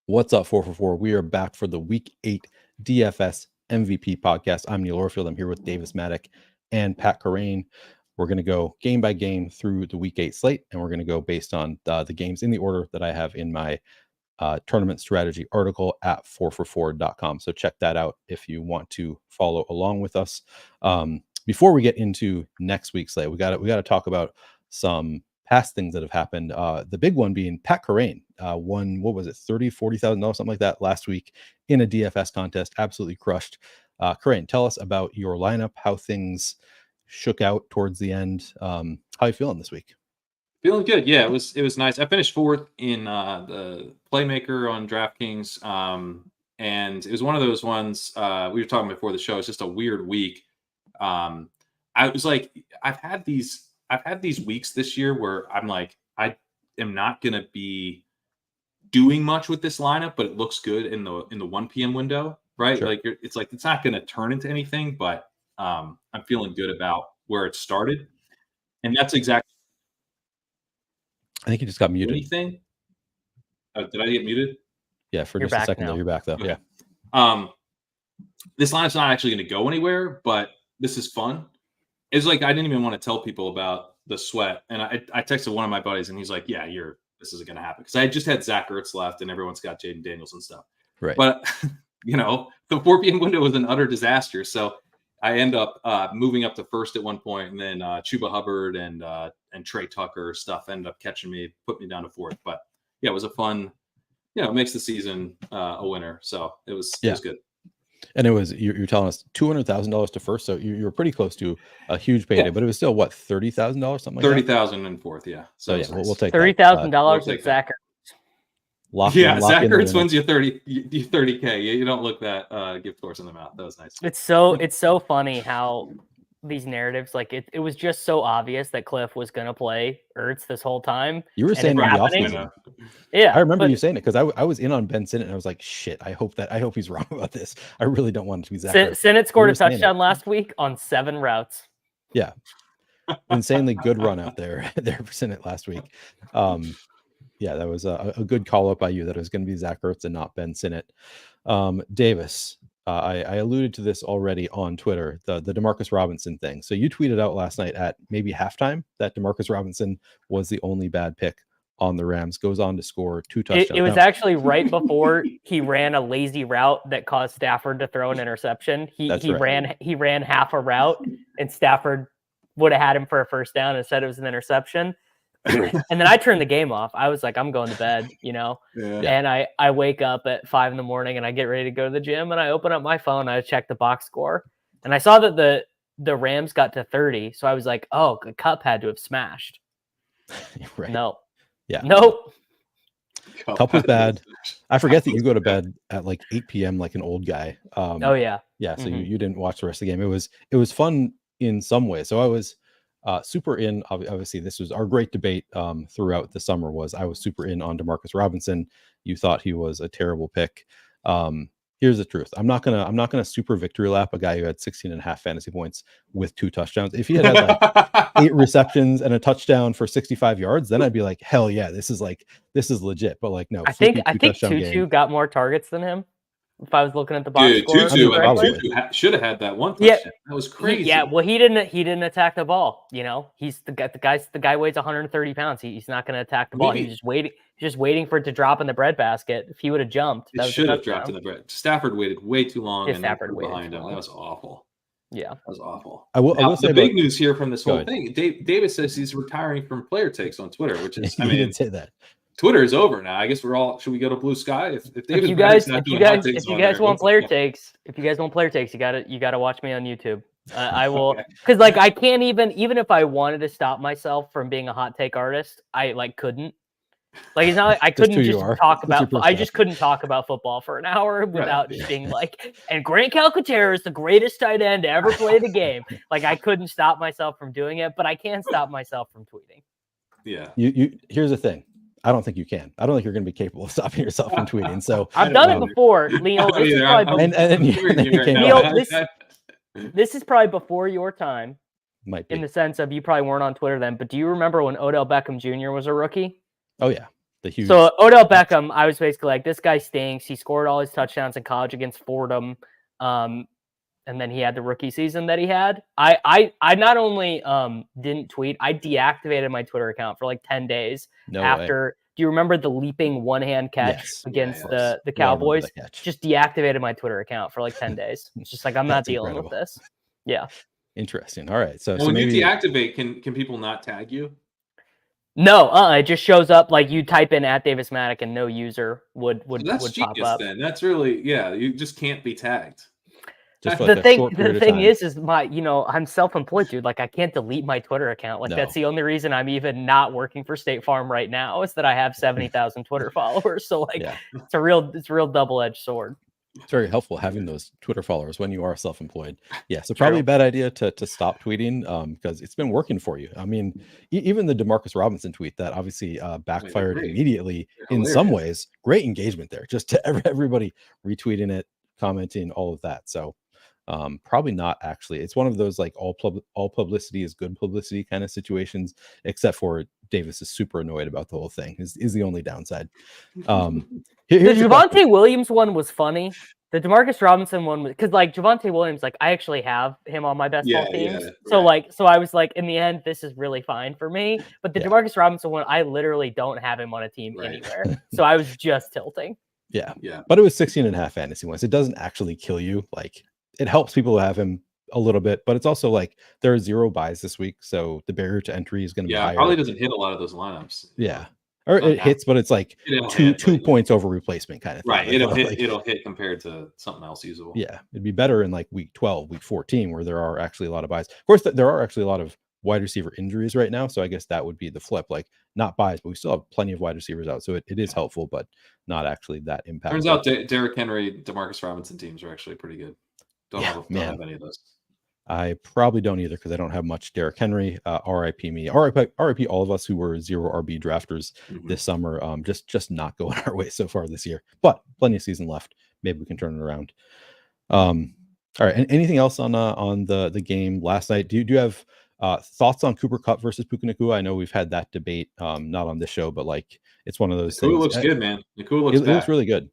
What's up, 444? We are back for the Week 8 DFS MVP podcast. I'm Neil Orfield. I'm here with Davis Maddock and Pat Carrain. We're going to go game by game through the Week 8 slate, and we're going to go based on the games in the order that I have in my tournament strategy article at 444.com. So check that out if you want to follow along with us. Before we get into next week's slate, we got to talk about some past things that have happened. The big one being Pat Carrain won, what was it, $30,000-$40,000, something like that last week in a DFS contest. Absolutely crushed. Carrain, tell us about your lineup, how things shook out towards the end. How are you feeling this week? Feeling good. Yeah, it was nice. I finished fourth in the Playmaker on DraftKings, and it was one of those ones we were talking before the show. It's just a weird week. I was like, I've had these weeks this year where I'm like, I am not going to be doing much with this lineup, but it looks good in the 1 p.m. window, right? Sure. Like it's not going to turn into anything, but I'm feeling good about where it started, and that's exactly. I think you just got muted. Anything? Did I get muted? Yeah, for just a second there. You're back though. Okay. Yeah. This lineup's not actually going to go anywhere, but this is fun. It's like I didn't even want to tell people about the sweat, and I texted one of my buddies, and he's like, "Yeah, this isn't going to happen," because I just had Zach Ertz left, and everyone's got Jaden Daniels and stuff. Right. But the 4 p.m. window was an utter disaster, so I end up moving up to first at one point, and then Chuba Hubbard and Trey Tucker stuff ended up catching me, put me down to fourth. But yeah, it was a fun. It makes the season a winner, so it was good. And it was you're telling us $200,000 to first, so you were pretty close to a huge payday, but it was still what, $30,000, something like that. $30,000 in fourth, yeah. So yeah, we'll take $30,000 with Zach Ertz. Zach Ertz wins you 30K. You don't look that gift horse in the mouth. That was nice. It's so funny how these narratives, like it was just so obvious that Cliff was going to play Ertz this whole time. You were saying it often. Yeah, I remember you saying it because I was in on Ben Sinnott and I was like, shit, I hope he's wrong about this. I really don't want it to be Zach Ertz. Sinnott scored a touchdown last week on 7 routes. Yeah, insanely good run out there for Sinnott last week. Yeah, that was a good call up by you that it was going to be Zach Ertz and not Ben Sinnott. Davis, I alluded to this already on Twitter, the DeMarcus Robinson thing. So you tweeted out last night at maybe halftime that DeMarcus Robinson was the only bad pick on the Rams, goes on to score 2 touchdowns. It was actually right before he ran a lazy route that caused Stafford to throw an interception. He ran half a route and Stafford would have had him for a first down and said it was an interception. And then I turned the game off. I was like, I'm going to bed, and I wake up at 5 a.m. and I get ready to go to the gym and I open up my phone. I check the box score and I saw that the Rams got to 30. So I was like, oh, the Cup had to have smashed. Right. No. Yeah. Nope. Cup was bad. I forget that you go to bed at like 8 p.m. like an old guy. Oh yeah. Yeah. So you didn't watch the rest of the game. It was fun in some ways. So I was super in. Obviously, this was our great debate throughout the summer. I was super in on DeMarcus Robinson. You thought he was a terrible pick. Here's the truth. I'm not gonna super victory lap a guy who had 16.5 fantasy points with 2 touchdowns. If he had like 8 receptions and a touchdown for 65 yards, then I'd be like, hell yeah, this is legit. But like, no, I think Tutu got more targets than him. If I was looking at the box score, Tutu should have had that one touchdown. Yeah, that was crazy. Yeah, well, he didn't attack the ball. He's the guy weighs 130 pounds. He's not going to attack the ball. He's just waiting for it to drop in the breadbasket. If he would have jumped, it should have dropped in the bread. Stafford waited way too long, and Stafford waited behind him. That was awful. Yeah, that was awful. I will say the big news here from this whole thing. Davis says he's retiring from player takes on Twitter, which is he didn't say that. Twitter is over now. I guess should we go to Blue Sky? If you guys want player takes, you gotta watch me on YouTube. I will, because like I can't even if I wanted to stop myself from being a hot take artist, I couldn't. Like it's not like I couldn't just talk about. I just couldn't talk about football for an hour without just being like, and Grant Calcaterra is the greatest tight end to ever play the game. Like I couldn't stop myself from doing it, but I can stop myself from tweeting. Yeah. You here's the thing. I don't think you can. I don't think you're going to be capable of stopping yourself from tweeting. So I've done it before, Leo. This is probably before your time. Might be. In the sense of you probably weren't on Twitter then, but do you remember when Odell Beckham Jr. was a rookie? Oh yeah. The huge. So Odell Beckham, I was basically like, this guy stinks. He scored all his touchdowns in college against Fordham. And then he had the rookie season that he had. I not only didn't tweet, I deactivated my Twitter account for like 10 days after. Do you remember the leaping one-hand catch against the Cowboys? Just deactivated my Twitter account for like 10 days. It's just like, I'm not dealing with this. Yeah. Interesting. All right. So when maybe you deactivate, can people not tag you? No, it just shows up like you type in @DavisMattic and no user would pop up. Then that's really you just can't be tagged. The thing is I'm self-employed, dude. Like I can't delete my Twitter account. Like that's the only reason I'm even not working for State Farm right now is that I have 70,000 Twitter followers. So like it's a real double-edged sword. It's very helpful having those Twitter followers when you are self-employed. Yeah, so probably a bad idea to stop tweeting because it's been working for you. I mean, even the Demarcus Robinson tweet that obviously backfired immediately in some ways. Great engagement there, just to everybody retweeting it, commenting, all of that. So probably not actually. It's one of those like all publicity is good publicity kind of situations, except for Davis is super annoyed about the whole thing. Is the only downside. The Javonte Williams one was funny. The Demarcus Robinson one was because like Javonte Williams, like I actually have him on my best ball teams. So I was like, in the end, this is really fine for me. But the Demarcus Robinson one, I literally don't have him on a team anywhere. So I was just tilting. Yeah. But it was 16.5 fantasy points. It doesn't actually kill you. Like it helps people who have him a little bit, but it's also like there are 0 buys this week. So the barrier to entry is going to be higher. Probably doesn't hit a lot of those lineups. Yeah. Or it hits, but it's like two points over replacement kind of thing. Right. It'll hit compared to something else usable. Yeah. It'd be better in like week 12, week 14, where there are actually a lot of buys. Of course, there are actually a lot of wide receiver injuries right now. So I guess that would be the flip, like not buys, but we still have plenty of wide receivers out. So it is helpful, but not actually that impactful. Turns out Derrick Henry, Demarcus Robinson teams are actually pretty good. Don't have any of those. I probably don't either because I don't have much Derrick Henry. RIP me. RIP all of us who were 0 RB drafters this summer. Just not going our way so far this year. But plenty of season left. Maybe we can turn it around. All right. And anything else on the game last night? Do you have thoughts on Cooper Kupp versus Puka Nacua? I know we've had that debate, not on this show, but like it's one of those things. It looks good, man. Nacua looks really good.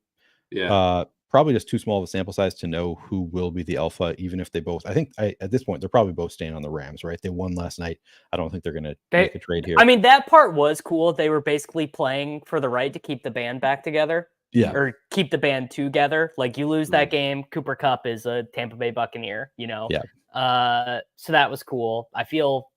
Yeah. Probably just too small of a sample size to know who will be the alpha, even if they both. I think at this point they're probably both staying on the Rams, right? They won last night. I don't think they're going to make a trade here. I mean, that part was cool. They were basically playing for the right to keep the band back together. Yeah. Or keep the band together. Like you lose that game, Cooper Kupp is a Tampa Bay Buccaneer, Yeah. So that was cool. I feel.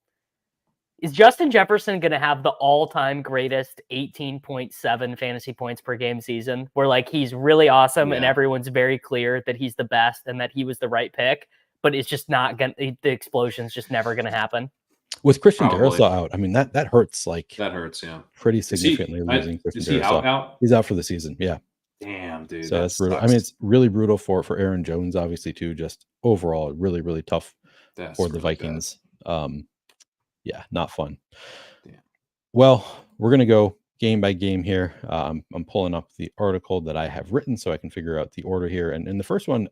Is Justin Jefferson going to have the all-time greatest 18.7 fantasy points per game season where like he's really awesome and everyone's very clear that he's the best and that he was the right pick, but it's just not going to, the explosion's just never going to happen. With Christian Darrisaw out, I mean, that hurts. Like that hurts, pretty significantly losing Christian Darrisaw. Out? He's out for the season. Yeah. Damn, dude. So that's brutal. I mean, it's really brutal for Aaron Jones, obviously, too. Just overall, really, really tough for the Vikings. Yeah, not fun. Yeah. Well, we're going to go game by game here. I'm pulling up the article that I have written so I can figure out the order here. And the first one,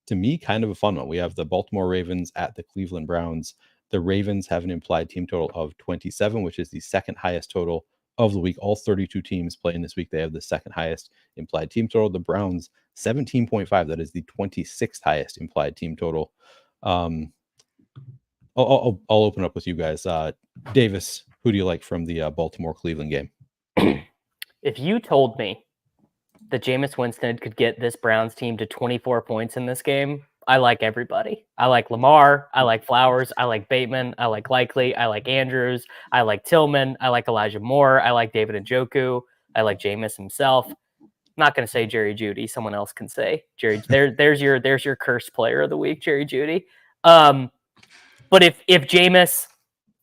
to me, kind of a fun one. We have the Baltimore Ravens at the Cleveland Browns. The Ravens have an implied team total of 27, which is the second highest total of the week. All 32 teams playing this week, they have the second highest implied team total. The Browns, 17.5. That is the 26th highest implied team total. I'll open up with you guys. Davis, who do you like from the Baltimore-Cleveland game? If you told me that Jameis Winston could get this Browns team to 24 points in this game, I like everybody. I like Lamar. I like Flowers. I like Bateman. I like Likely. I like Andrews. I like Tillman. I like Elijah Moore. I like David Njoku. I like Jameis himself. I'm not going to say Jerry Jeudy. Someone else can say Jerry. There's your cursed player of the week, Jerry Jeudy. But if Jameis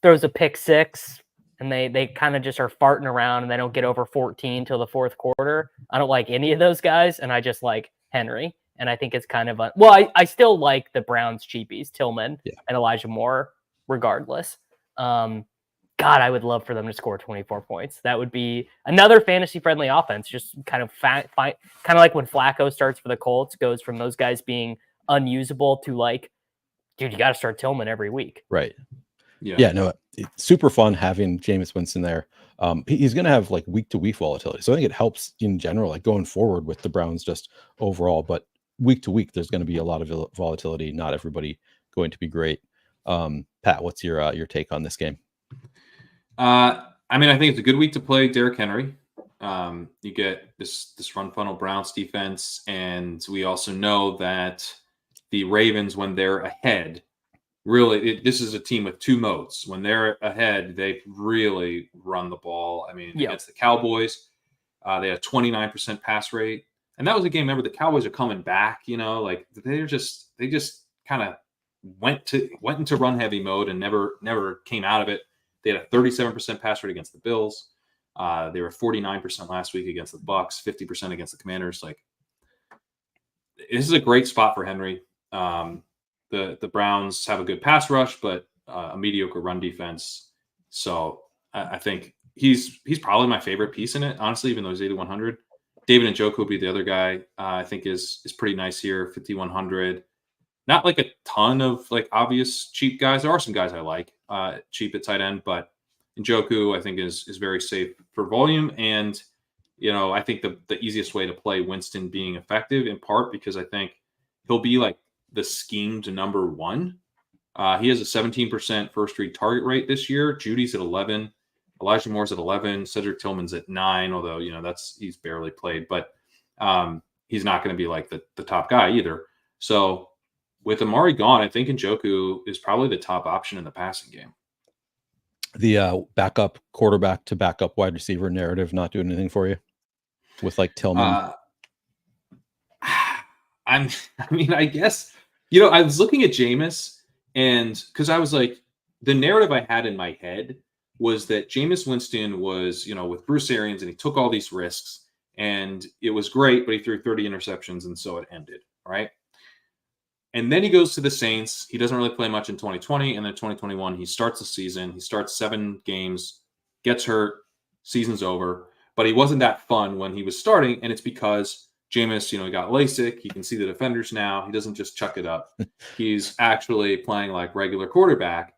throws a pick six and they kind of just are farting around and they don't get over 14 till the fourth quarter, I don't like any of those guys, and I just like Henry. And I think it's kind of I still like the Browns cheapies, Tillman and Elijah Moore, regardless. God, I would love for them to score 24 points. That would be another fantasy-friendly offense. Just kind of kind of like when Flacco starts for the Colts, goes from those guys being unusable to like, dude, you got to start Tillman every week. Right. Yeah, no, it's super fun having Jameis Winston there. He's going to have like week to week volatility. So I think it helps in general, like going forward with the Browns just overall. But week to week, there's going to be a lot of volatility. Not everybody going to be great. Pat, what's your take on this game? I mean, I think it's a good week to play Derrick Henry. You get this run funnel Browns defense, and we also know that the Ravens, when they're ahead, really, this is a team with two modes. When they're ahead, they really run the ball. I mean, against the Cowboys, they had a 29% pass rate, and that was a game. Remember, the Cowboys are coming back. Like they just kind of went into run heavy mode and never came out of it. They had a 37% pass rate against the Bills. They were 49% last week against the Bucs, 50% against the Commanders. Like, this is a great spot for Henry. The Browns have a good pass rush, but a mediocre run defense. So I think he's probably my favorite piece in it, honestly, even though he's 8,100. David Njoku would be the other guy I think is pretty nice here, 5,100. Not like a ton of like obvious cheap guys. There are some guys I like cheap at tight end, but Njoku I think is very safe for volume. And, I think the easiest way to play Winston being effective, in part because I think he'll be like the schemed number one. He has a 17% first read target rate this year. Judy's at 11. Elijah Moore's at 11. Cedric Tillman's at 9, although, he's barely played, but he's not going to be like the top guy either. So with Amari gone, I think Njoku is probably the top option in the passing game. The backup quarterback to backup wide receiver narrative not doing anything for you with like Tillman? I guess, I was looking at Jameis, and because I was like, the narrative I had in my head was that Jameis Winston was, with Bruce Arians, and he took all these risks, and it was great, but he threw 30 interceptions, and so it ended, right? And then he goes to the Saints. He doesn't really play much in 2020, and then 2021, he starts the season. He starts 7 games, gets hurt, season's over, but he wasn't that fun when he was starting, and it's because Jameis, he got LASIK. He can see the defenders now. He doesn't just chuck it up. He's actually playing like regular quarterback.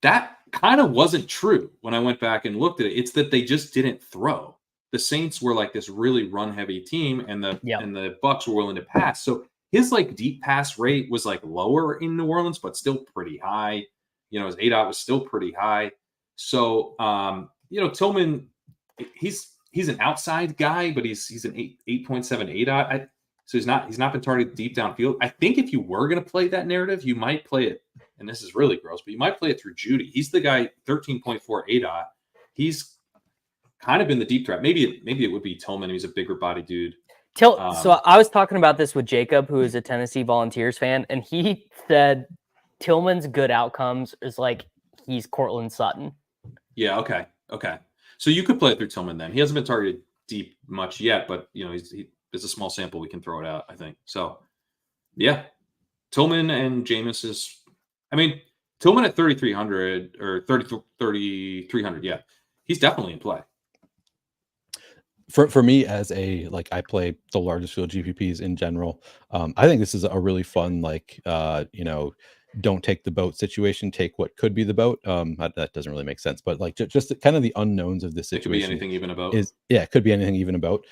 That kind of wasn't true when I went back and looked at it. It's that they just didn't throw. The Saints were like this really run-heavy team, and the Bucs were willing to pass. So his like deep pass rate was like lower in New Orleans, but still pretty high. His ADOT was still pretty high. So Tillman, he's an outside guy, but he's an 8.7 ADOT. So he's not been targeted deep downfield. I think if you were going to play that narrative, you might play it, and this is really gross, but you might play it through Judy. He's the guy, 13.4 ADOT. He's kind of been the deep threat. Maybe it would be Tillman. He's a bigger body dude. So I was talking about this with Jacob, who is a Tennessee Volunteers fan, and he said Tillman's good outcomes is like he's Cortland Sutton. Yeah. Okay. So you could play it through Tillman then. He hasn't been targeted deep much yet, but it's a small sample. We can throw it out, I think. So yeah, Tillman and Jameis is. I mean, Tillman at 3,300 or 3,300. Yeah, he's definitely in play. For me, as I play the largest field GPPs in general, I think this is a really fun, don't take the boat situation, take what could be the boat. That doesn't really make sense, but like just kind of the unknowns of this situation. It could be anything even about. It could be anything even about.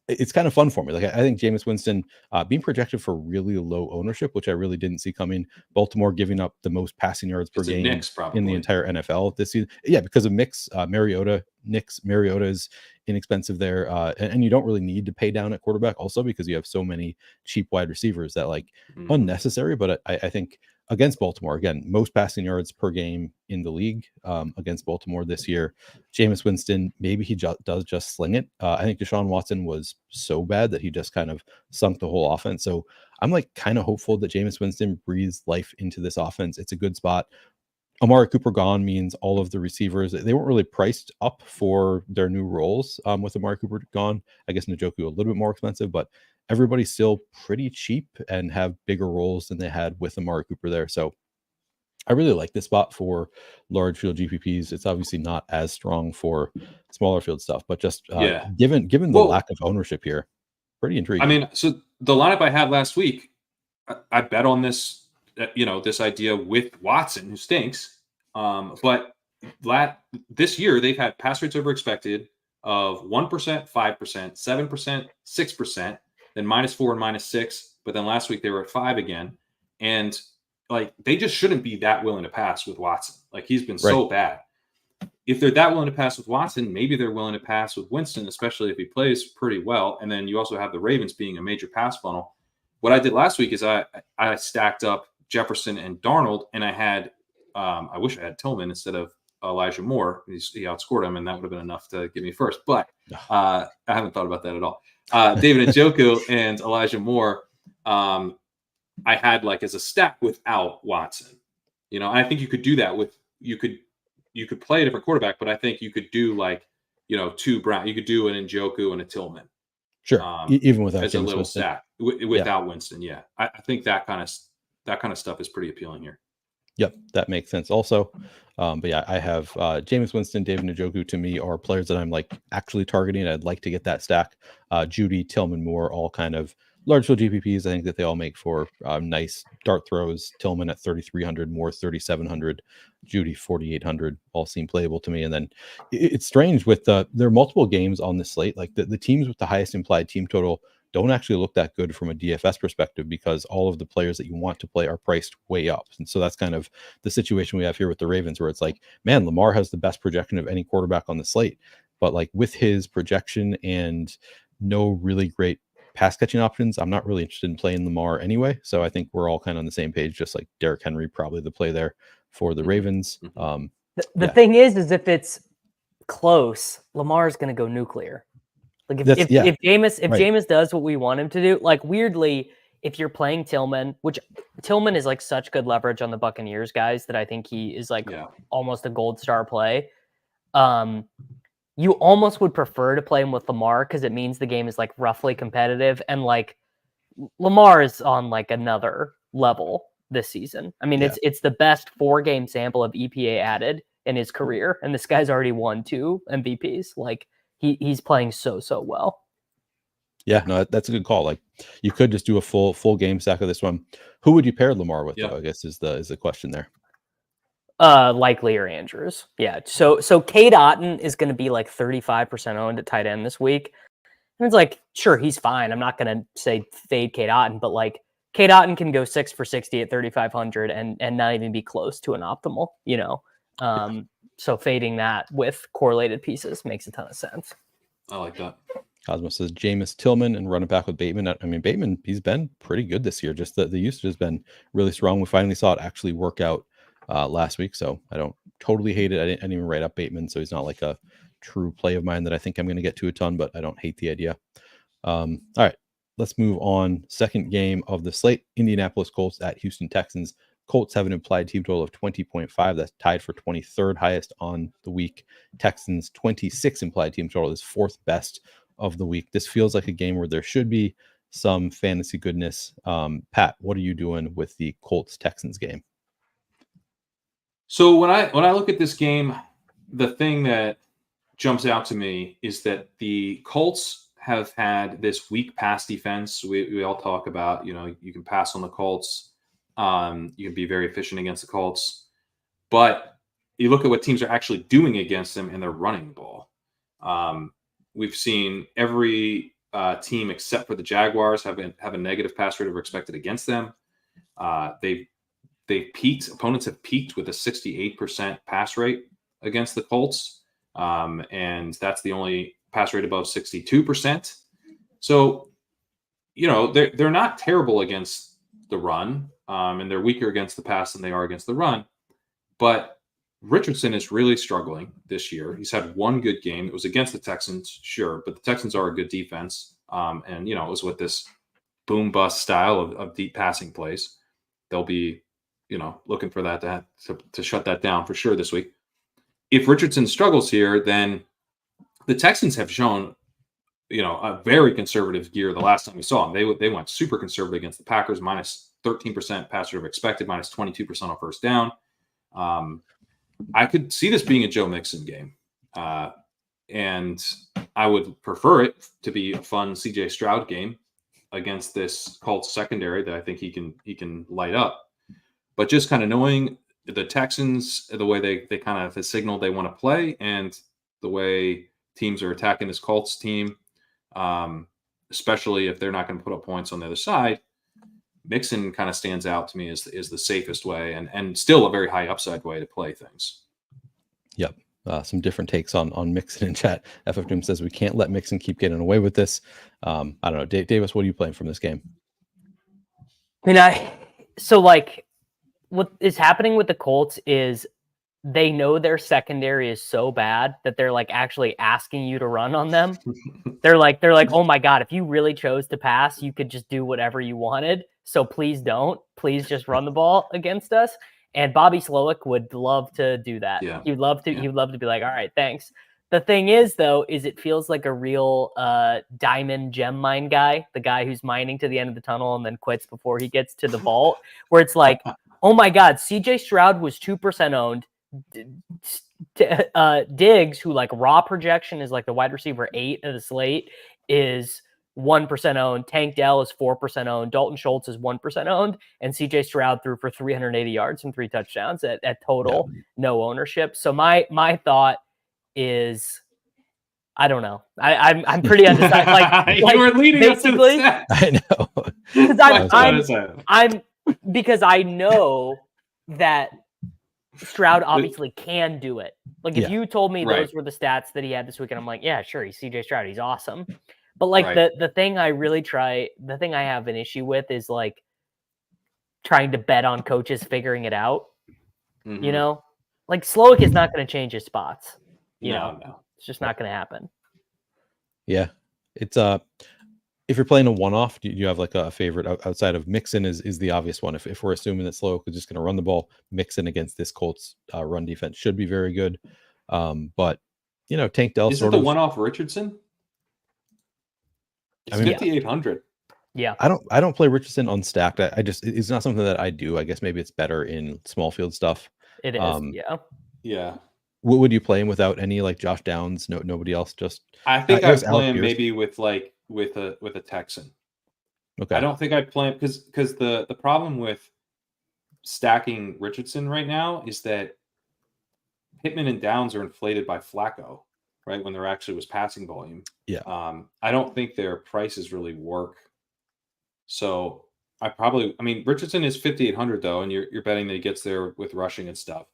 It's kind of fun for me. Like I think Jameis Winston being projected for really low ownership, which I really didn't see coming. Baltimore giving up the most passing yards per game in the entire NFL this season. Yeah, because of Mix, Mariota is inexpensive there, and you don't really need to pay down at quarterback also because you have so many cheap wide receivers that unnecessary. But I think against Baltimore, again, most passing yards per game in the league against Baltimore this year. Jameis Winston, maybe he does just sling it. I think Deshaun Watson was so bad that he just kind of sunk the whole offense. So I'm kind of hopeful that Jameis Winston breathes life into this offense. It's a good spot. Amari Cooper gone means all of the receivers, they weren't really priced up for their new roles with Amari Cooper gone. I guess Njoku a little bit more expensive, but everybody's still pretty cheap and have bigger roles than they had with Amari Cooper there. So I really like this spot for large field GPPs. It's obviously not as strong for smaller field stuff, but just given the lack of ownership here, pretty intriguing. I mean, so the lineup I had last week, I bet on this this idea with Watson, who stinks. But this year, they've had pass rates over expected of 1%, 5%, 7%, 6%, then -4 and -6. But then last week they were at 5 again. And like, they just shouldn't be that willing to pass with Watson. Like, he's been so bad. If they're that willing to pass with Watson, maybe they're willing to pass with Winston, especially if he plays pretty well. And then you also have the Ravens being a major pass funnel. What I did last week is I stacked up Jefferson and Darnold, and I had I wish I had Tillman instead of Elijah Moore. He outscored him, and that would have been enough to get me first. But I haven't thought about that at all. David Njoku and Elijah Moore, I had like as a stack without Watson. I think you could do that with you could play a different quarterback, but I think you could do like two Brown. You could do an Njoku and a Tillman. Sure, even without as a little stack without Winston. Yeah, I think that kind of stuff is pretty appealing here. Yep, that makes sense also. But yeah, I have Jameis Winston, David Njoku to me are players that I'm like actually targeting. I'd like to get that stack. Judy, Tillman, Moore, all kind of large field GPPs. I think that they all make for nice dart throws. Tillman at 3,300, Moore 3,700, Judy 4,800, all seem playable to me. And then it's strange with there are multiple games on the slate. Like the teams with the highest implied team total don't actually look that good from a DFS perspective because all of the players that you want to play are priced way up. And so that's kind of the situation we have here with the Ravens, where it's like, man, Lamar has the best projection of any quarterback on the slate. But like with his projection and no really great pass catching options, I'm not really interested in playing Lamar anyway. So I think we're all kind of on the same page, just like Derrick Henry, probably the play there for the Ravens. The thing is if it's close, Lamar's going to go nuclear. Like if Jameis does what we want him to do, like weirdly, if you're playing Tillman, which Tillman is like such good leverage on the Buccaneers guys that I think he is like almost a gold star play. You almost would prefer to play him with Lamar because it means the game is like roughly competitive, and like Lamar is on like another level this season. I mean, it's the best 4-game sample of EPA added in his career, and this guy's already won 2 MVPs. Like he's playing so well. Yeah, no, that's a good call. Like you could just do a full game stack of this one. Who would you pair Lamar with? Though, I guess is the question there. Likely or Andrews. Yeah. So Cade Otton is going to be like 35% owned at tight end this week. And it's like, sure, he's fine. I'm not going to say fade Cade Otton, but like Cade Otton can go 6 for 60 at 3,500 and not even be close to an optimal, So fading that with correlated pieces makes a ton of sense. I like that. Cosmos says Jameis, Tillman, and running back with Bateman. I mean, Bateman, he's been pretty good this year. Just the usage has been really strong. We finally saw it actually work out last week, so I don't totally hate it. I didn't even write up Bateman, so he's not like a true play of mine that I think I'm going to get to a ton, but I don't hate the idea. All right, let's move on. Second game of the slate, Indianapolis Colts at Houston Texans. Colts have an implied team total of 20.5. That's tied for 23rd highest on the week. Texans 26 implied team total is 4th best of the week. This feels like a game where there should be some fantasy goodness. Pat, what are you doing with the Colts Texans game? So when I look at this game, the thing that jumps out to me is that the Colts have had this weak pass defense. We all talk about, you can pass on the Colts. You can be very efficient against the Colts, but you look at what teams are actually doing against them and they're running the ball. We've seen every team except for the Jaguars have a negative pass rate over expected against them. They've peaked. Opponents have peaked with a 68% pass rate against the Colts. And that's the only pass rate above 62%. So, they're not terrible against the run. And they're weaker against the pass than they are against the run. But Richardson is really struggling this year. He's had one good game. It was against the Texans, sure, but the Texans are a good defense. And, it was with this boom bust style of deep passing plays. They'll be, looking for that to shut that down for sure this week. If Richardson struggles here, then the Texans have shown, a very conservative gear the last time we saw them. They went super conservative against the Packers, minus 13% pass rate expected, minus 22% on first down. I could see this being a Joe Mixon game. And I would prefer it to be a fun CJ Stroud game against this Colts secondary that I think he can light up. But just kind of knowing the Texans, the way they kind of have signaled they want to play, and the way teams are attacking this Colts team, especially if they're not going to put up points on the other side, Mixon kind of stands out to me as the safest way and still a very high upside way to play things. Yep. Some different takes on Mixon in chat. FF Doom says we can't let Mixon keep getting away with this. I don't know. Davis, what are you playing from this game? So like what is happening with the Colts is they know their secondary is so bad that they're like actually asking you to run on them. They're like, oh my God, if you really chose to pass, you could just do whatever you wanted. So please don't. Please just run the ball against us. And Bobby Slowick would love to do that. Yeah. He'd love to. Yeah. He'd love to be like, all right, thanks. The thing is, though, is it feels like a real diamond gem mine guy, the guy who's mining to the end of the tunnel and then quits before he gets to the vault, where it's like, oh my God, CJ Stroud was 2% owned. Diggs, who like raw projection is like the wide receiver 8 of the slate, is 1% owned. Tank Dell is 4% owned. Dalton Schultz is 1% owned. And CJ Stroud threw for 380 yards and 3 touchdowns at total, no ownership. So my thought is, I don't know. I'm pretty undecided. Like you were leading basically. I know. Because I know that Stroud obviously can do it. Like if you told me those were the stats that he had this weekend, I'm like, yeah, sure, he's CJ Stroud, he's awesome. But like the thing I have an issue with is like trying to bet on coaches figuring it out. Mm-hmm. You know, like Slowick is not going to change his spots. No, it's just not going to happen. Yeah, it's if you're playing a one-off, do you have like a favorite outside of Mixon? Is the obvious one. If we're assuming that Slowick is just going to run the ball, Mixon against this Colts run defense should be very good. But you know, Tank Dell is it the one-off Richardson? It's 5,800. Yeah, I don't play Richardson unstacked. I just it's not something that I do. I guess maybe it's better in small field stuff. It is. Yeah. What would you play him without any like Josh Downs? Nobody else. Just I think I'd play him maybe with a Texan. Okay. I don't think I'd play him because the problem with stacking Richardson right now is that Pittman and Downs are inflated by Flacco, right? When there actually was passing volume. Yeah. I don't think their prices really work. So Richardson is 5,800 though, and you're betting that he gets there with rushing and stuff.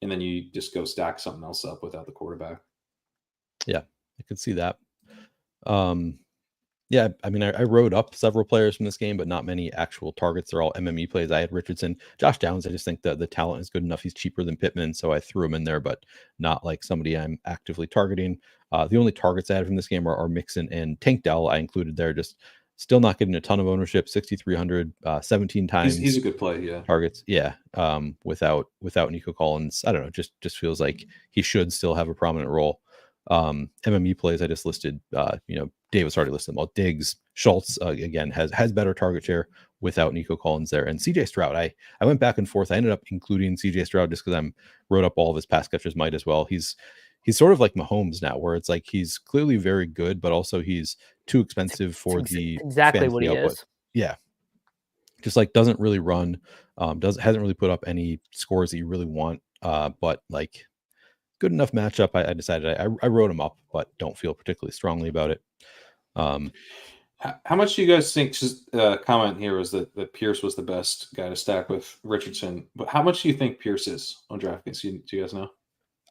And then you just go stack something else up without the quarterback. Yeah, I could see that. Yeah, I mean, I wrote up several players from this game, but not many actual targets. They're all MME plays. I had Richardson. Josh Downs, I just think that the talent is good enough. He's cheaper than Pittman, so I threw him in there, but not like somebody I'm actively targeting. The only targets I had from this game are Mixon and Tank Dell. I included there, just still not getting a ton of ownership, 6,300, 17 times. He's a good play, yeah. Targets, yeah. Without Nico Collins, I don't know, just feels like he should still have a prominent role. MME plays I just listed, Davis already listed them all. Diggs, Schultz again has better target share without Nico Collins there, and CJ Stroud. I went back and forth. I ended up including CJ Stroud just because I wrote up all of his pass catchers might as well. He's sort of like Mahomes now, where it's like he's clearly very good, but also he's too expensive for the exactly what he output. Is. Yeah, just like doesn't really run, hasn't really put up any scores that you really want, but like good enough matchup. I decided I wrote him up, but don't feel particularly strongly about it. How much do you guys think? Just comment here was that Pierce was the best guy to stack with Richardson, but how much do you think Pierce is on DraftKings? Do you guys know?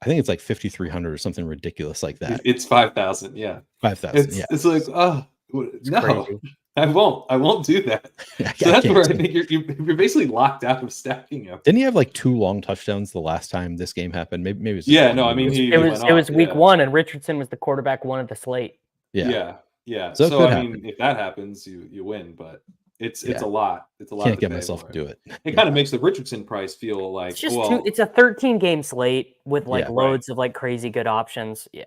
I think it's like 5,300 or something ridiculous like that. It's 5,000. Yeah, 5,000. Yeah, it's like no, crazy. I won't do that. So that's where I think you're basically locked out of stacking him. Didn't he have like 2 long touchdowns the last time this game happened? Maybe it's it was week 1 and Richardson was the quarterback 1 of the slate. Yeah. So I mean, if that happens, you win, but it's a lot. It's a lot. Can't get myself to do it. It kind of makes the Richardson price feel like it's just it's a 13 game slate with like loads of like crazy good options. Yeah.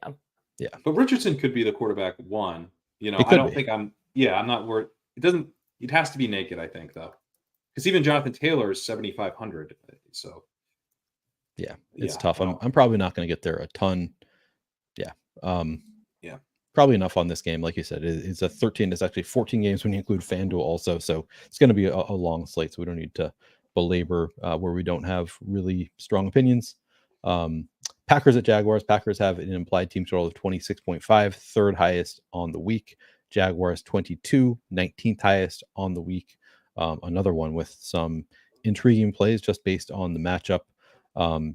But Richardson could be the quarterback 1. I don't think I'm not worth it. It has to be naked, I think, though, because even Jonathan Taylor is 7,500. So it's tough. I'm probably not going to get there a ton. Probably enough on this game. Like you said, it's a 13. It's actually 14 games when you include FanDuel also. So it's going to be a long slate. So we don't need to belabor where we don't have really strong opinions. Packers at Jaguars. Packers have an implied team total of 26.5, third highest on the week. Jaguars 22, 19th highest on the week. Another one with some intriguing plays just based on the matchup. I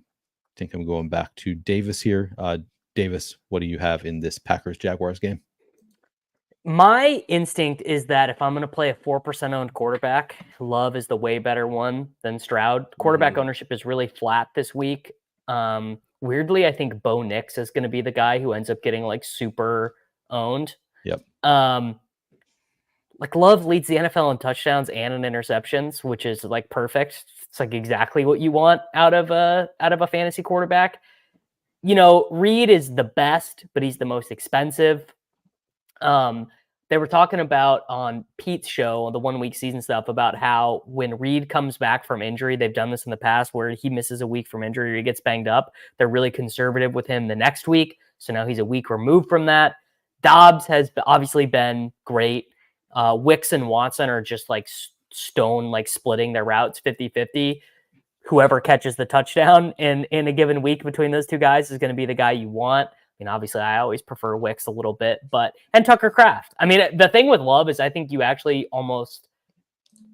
think I'm going back to Davis here. Davis, what do you have in this Packers-Jaguars game? My instinct is that if I'm going to play a 4% owned quarterback, Love is the way better one than Stroud. Quarterback ownership is really flat this week. Weirdly, I think Bo Nix is going to be the guy who ends up getting like super owned. Yep. Like Love leads the NFL in touchdowns and in interceptions, which is like perfect. It's like exactly what you want out of a fantasy quarterback. You know, Reed is the best, but he's the most expensive. They were talking about on Pete's show on the 1 week season stuff about how when Reed comes back from injury, they've done this in the past where he misses a week from injury or he gets banged up. They're really conservative with him the next week. So now he's a week removed from that. Dobbs has obviously been great. Wicks and Watson are just like stone, like splitting their routes 50-50. Whoever catches the touchdown in a given week between those two guys is going to be the guy you want. I mean, obviously, I always prefer Wicks a little bit, and Tucker Kraft. I mean, the thing with Love is I think you actually almost,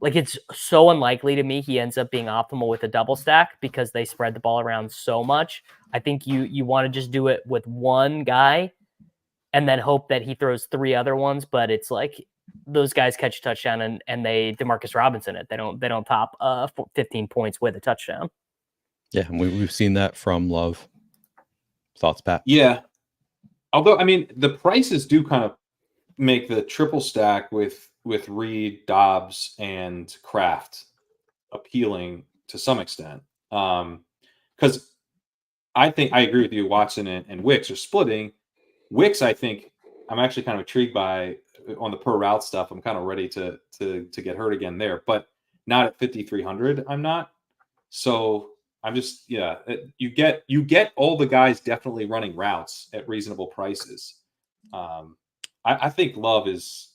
like, it's so unlikely to me he ends up being optimal with a double stack because they spread the ball around so much. I think you want to just do it with one guy and then hope that he throws three other ones, but it's like those guys catch a touchdown and they DeMarcus Robinson it. They don't top 15 points with a touchdown. Yeah, and we've seen that from Love. Thoughts, Pat? Yeah. Although, I mean, the prices do kind of make the triple stack with Reed, Dobbs, and Kraft appealing to some extent. Because I think I agree with you, Watson and Wicks are splitting. Wicks, I think, I'm actually kind of intrigued by on the per route stuff. I'm kind of ready to get hurt again there, but not at 5,300. I'm not. So I'm just, you get all the guys definitely running routes at reasonable prices. I think Love is,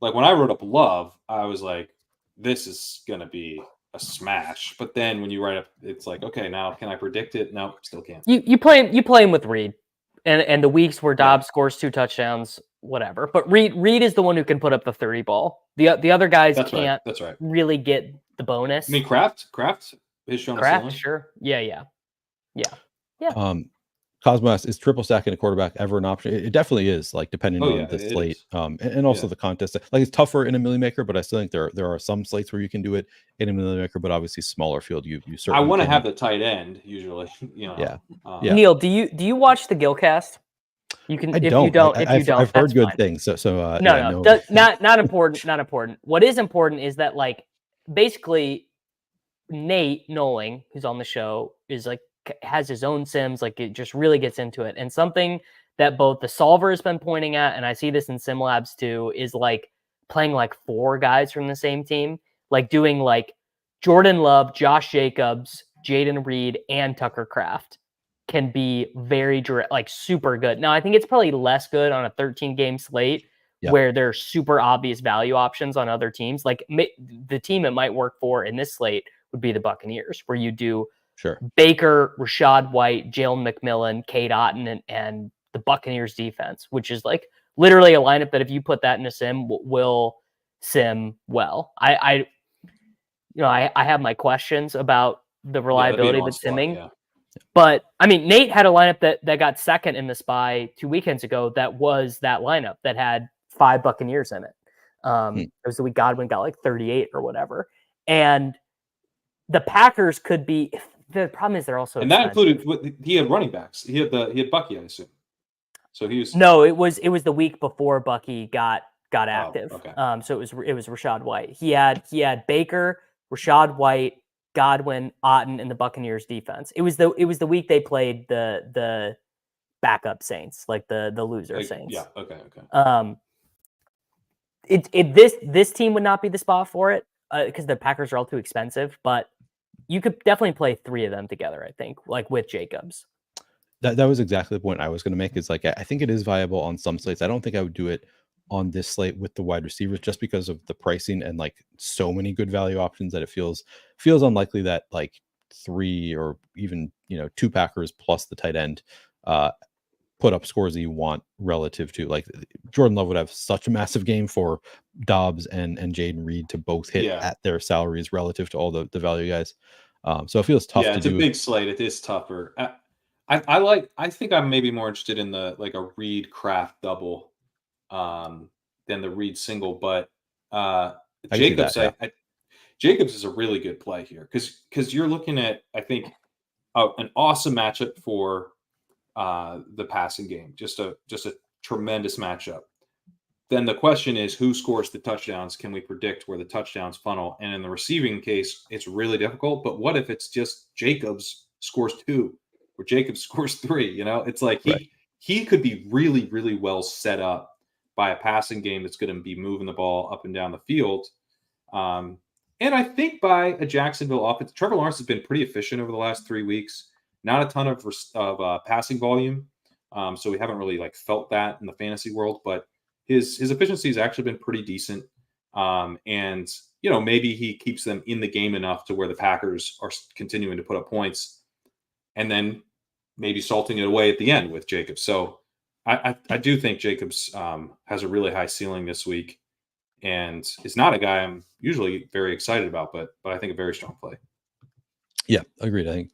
like, when I wrote up Love, I was like, this is going to be a smash. But then when you write up, it's like, okay, now can I predict it? No, still can't. You play him with Reed and the weeks where Dobbs scores 2 touchdowns, whatever. But Reed is the one who can put up the 30 ball. The other guys can't really get the bonus. I mean, Kraft is shown Kraft, sure. Yeah. Cosmo asks, is triple stacking a quarterback ever an option? It definitely is, like, depending on the slate, and also the contest. Like, it's tougher in a Millie Maker, but I still think there are some slates where you can do it in a Millie Maker, but obviously smaller field. You certainly. I want to have the tight end usually. Yeah. Neil, do you watch the Gilcast? You can. I've heard good things. So no, not important. Not important. What is important is that, like, basically, Nate Knowling, who's on the show, is like has his own sims. Like, it just really gets into it. And something that both the solver has been pointing at, and I see this in sim labs too, is like playing like 4 guys from the same team, like doing like Jordan Love, Josh Jacobs, Jaden Reed, and Tucker Kraft can be very like super good. Now, I think it's probably less good on a 13 game slate where there's super obvious value options on other teams. Like the team it might work for in this slate would be the Buccaneers, where you do Baker, Rashad White, Jalen McMillan, Cade Otton, and the Buccaneers defense, which is like literally a lineup that if you put that in a sim will sim well. I have my questions about the reliability of the simming. But I mean, Nate had a lineup that got second in the SPY 2 weekends ago. That was that lineup that had 5 Buccaneers in it. It was the week Godwin got like 38 or whatever. And the Packers could be. The problem is they're also that included he had running backs. He had Bucky, I assume. So he was. No, it was the week before Bucky got active. Okay. So it was Rashad White. He had Baker, Rashad White, Godwin, Otton, and the Buccaneers defense. It was the week they played the backup Saints, like the loser Saints. Yeah. Okay. This team would not be the spot for it because the Packers are all too expensive, but you could definitely play 3 of them together, I think, like with Jacobs. That was exactly the point I was going to make. Is like, I think it is viable on some slates. I don't think I would do it on this slate with the wide receivers, just because of the pricing and like so many good value options that it feels unlikely that like 3 or even 2 Packers plus the tight end put up scores that you want relative to, like, Jordan Love would have such a massive game for Dobbs and Jaden Reed to both hit at their salaries relative to all the value guys. So it feels tough to do. It's a big slate. It is tougher. I think I'm maybe more interested in the like a Reed Kraft double than the Reed single, but Jacobs, Jacobs is a really good play here because you're looking at, I think, an awesome matchup for the passing game. Just a tremendous matchup. Then the question is, who scores the touchdowns? Can we predict where the touchdowns funnel? And in the receiving case, it's really difficult. But what if it's just Jacobs scores 2 or Jacobs scores 3? It's like he could be really, really well set up by a passing game that's going to be moving the ball up and down the field. And I think by a Jacksonville offense, Trevor Lawrence has been pretty efficient over the last 3 weeks. Not a ton of passing volume, so we haven't really like felt that in the fantasy world. But his efficiency has actually been pretty decent, and maybe he keeps them in the game enough to where the Packers are continuing to put up points, and then maybe salting it away at the end with Jacobs. So I do think Jacobs has a really high ceiling this week, and is not a guy I'm usually very excited about, but I think a very strong play. Yeah, agreed. I think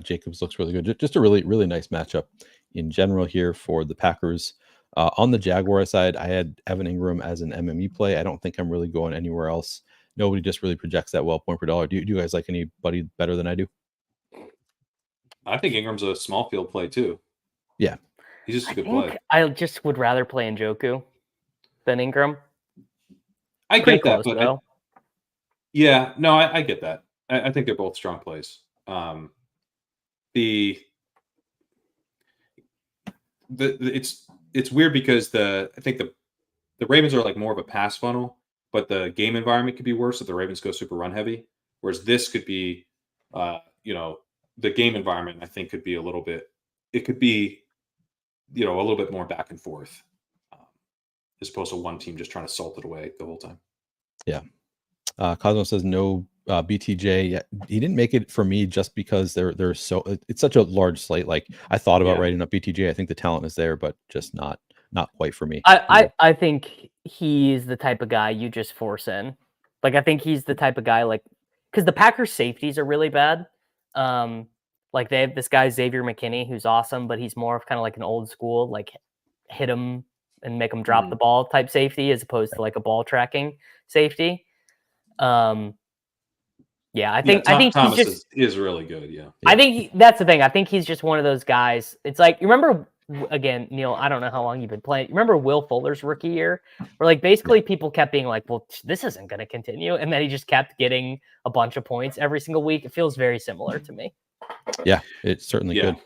Jacobs looks really good. Just a really, really nice matchup in general here for the Packers. On the Jaguar side, I had Evan Ingram as an MME play. I don't think I'm really going anywhere else. Nobody just really projects that well point per dollar. Do you guys like anybody better than I do? I think Ingram's a small field play too. Yeah. He's just a good play. I just would rather play Njoku than Ingram. I get that, but I get that. I think they're both strong plays. It's weird because I think the Ravens are like more of a pass funnel, but the game environment could be worse if the Ravens go super run heavy. Whereas this could be, the game environment I think could be a little bit. It could be, a little bit more back and forth, as opposed to one team just trying to salt it away the whole time. Yeah. Cosmo says no BTJ. Yeah, he didn't make it for me just because they're so, it's such a large slate. Like I thought about writing up BTJ. I think the talent is there, but just not quite for me. I think he's the type of guy you just force in. Like I think he's the type of guy because the Packers safeties are really bad. Like they have this guy Xavier McKinney who's awesome, but he's more of kind of like an old school like hit him and make him drop the ball type safety as opposed to like a ball tracking safety. I think Thomas is really good. Yeah. I think that's the thing. I think he's just one of those guys. It's like, you remember, again, Neil, I don't know how long you've been playing. You remember Will Fuller's rookie year where like basically people kept being like, well, this isn't going to continue. And then he just kept getting a bunch of points every single week. It feels very similar to me. Yeah, it's certainly good.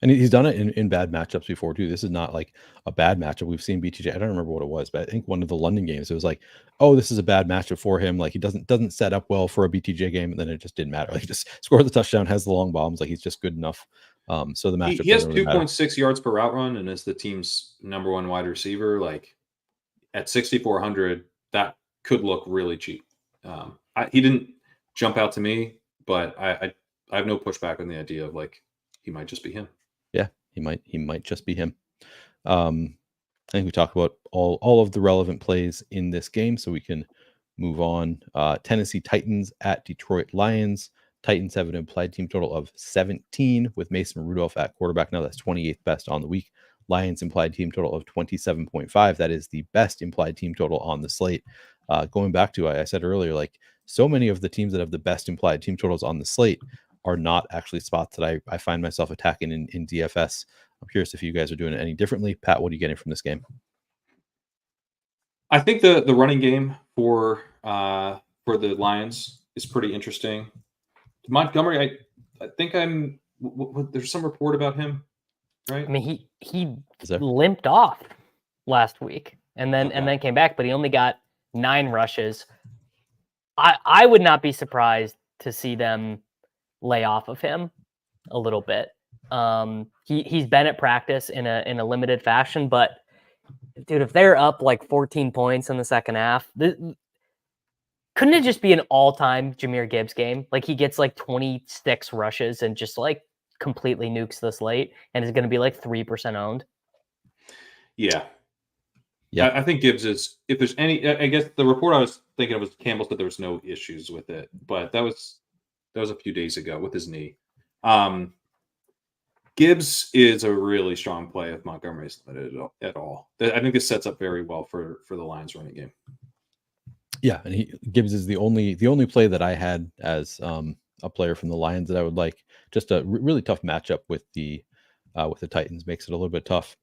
And he's done it in bad matchups before too. This is not like a bad matchup. We've seen BTJ. I don't remember what it was, but I think one of the London games, it was like, oh, this is a bad matchup for him. Like he doesn't set up well for a BTJ game, and then it just didn't matter. Like he just scored the touchdown, has the long bombs. Like he's just good enough. So the matchup. He has 2.6 yards per route run, and is the team's number one wide receiver. Like at 6,400, that could look really cheap. He didn't jump out to me, but I have no pushback on the idea of like he might just be him. Yeah, he might just be him. I think we talked about all of the relevant plays in this game, so we can move on. Tennessee Titans at Detroit Lions. Titans have an implied team total of 17 with Mason Rudolph at quarterback. Now that's 28th best on the week. Lions implied team total of 27.5. That is the best implied team total on the slate. Going back to, I said earlier, like so many of the teams that have the best implied team totals on the slate are not actually spots that I find myself attacking in DFS. I'm curious if you guys are doing it any differently. Pat, what are you getting from this game? I think the running game for the Lions is pretty interesting. Montgomery, I think there's some report about him, right? I mean, he limped off last week and then came back, but he only got 9 rushes. I would not be surprised to see them lay off of him a little bit. He's been at practice in a limited fashion, but Dude, if they're up like 14 points in the second half, couldn't it just be an all-time Jahmyr Gibbs game? Like he gets like 26 rushes and just like completely nukes the slate and is going to be like 3% owned. Yeah. I think Gibbs is, if there's any, I guess the report I was thinking of was Campbell said there was no issues with it, but that was a few days ago with his knee. Gibbs is a really strong play if Montgomery's limited at all. I think this sets up very well for the Lions running game. Yeah, and Gibbs is the only play that I had as a player from the Lions that I would like. Just a really tough matchup with the Titans makes it a little bit tough.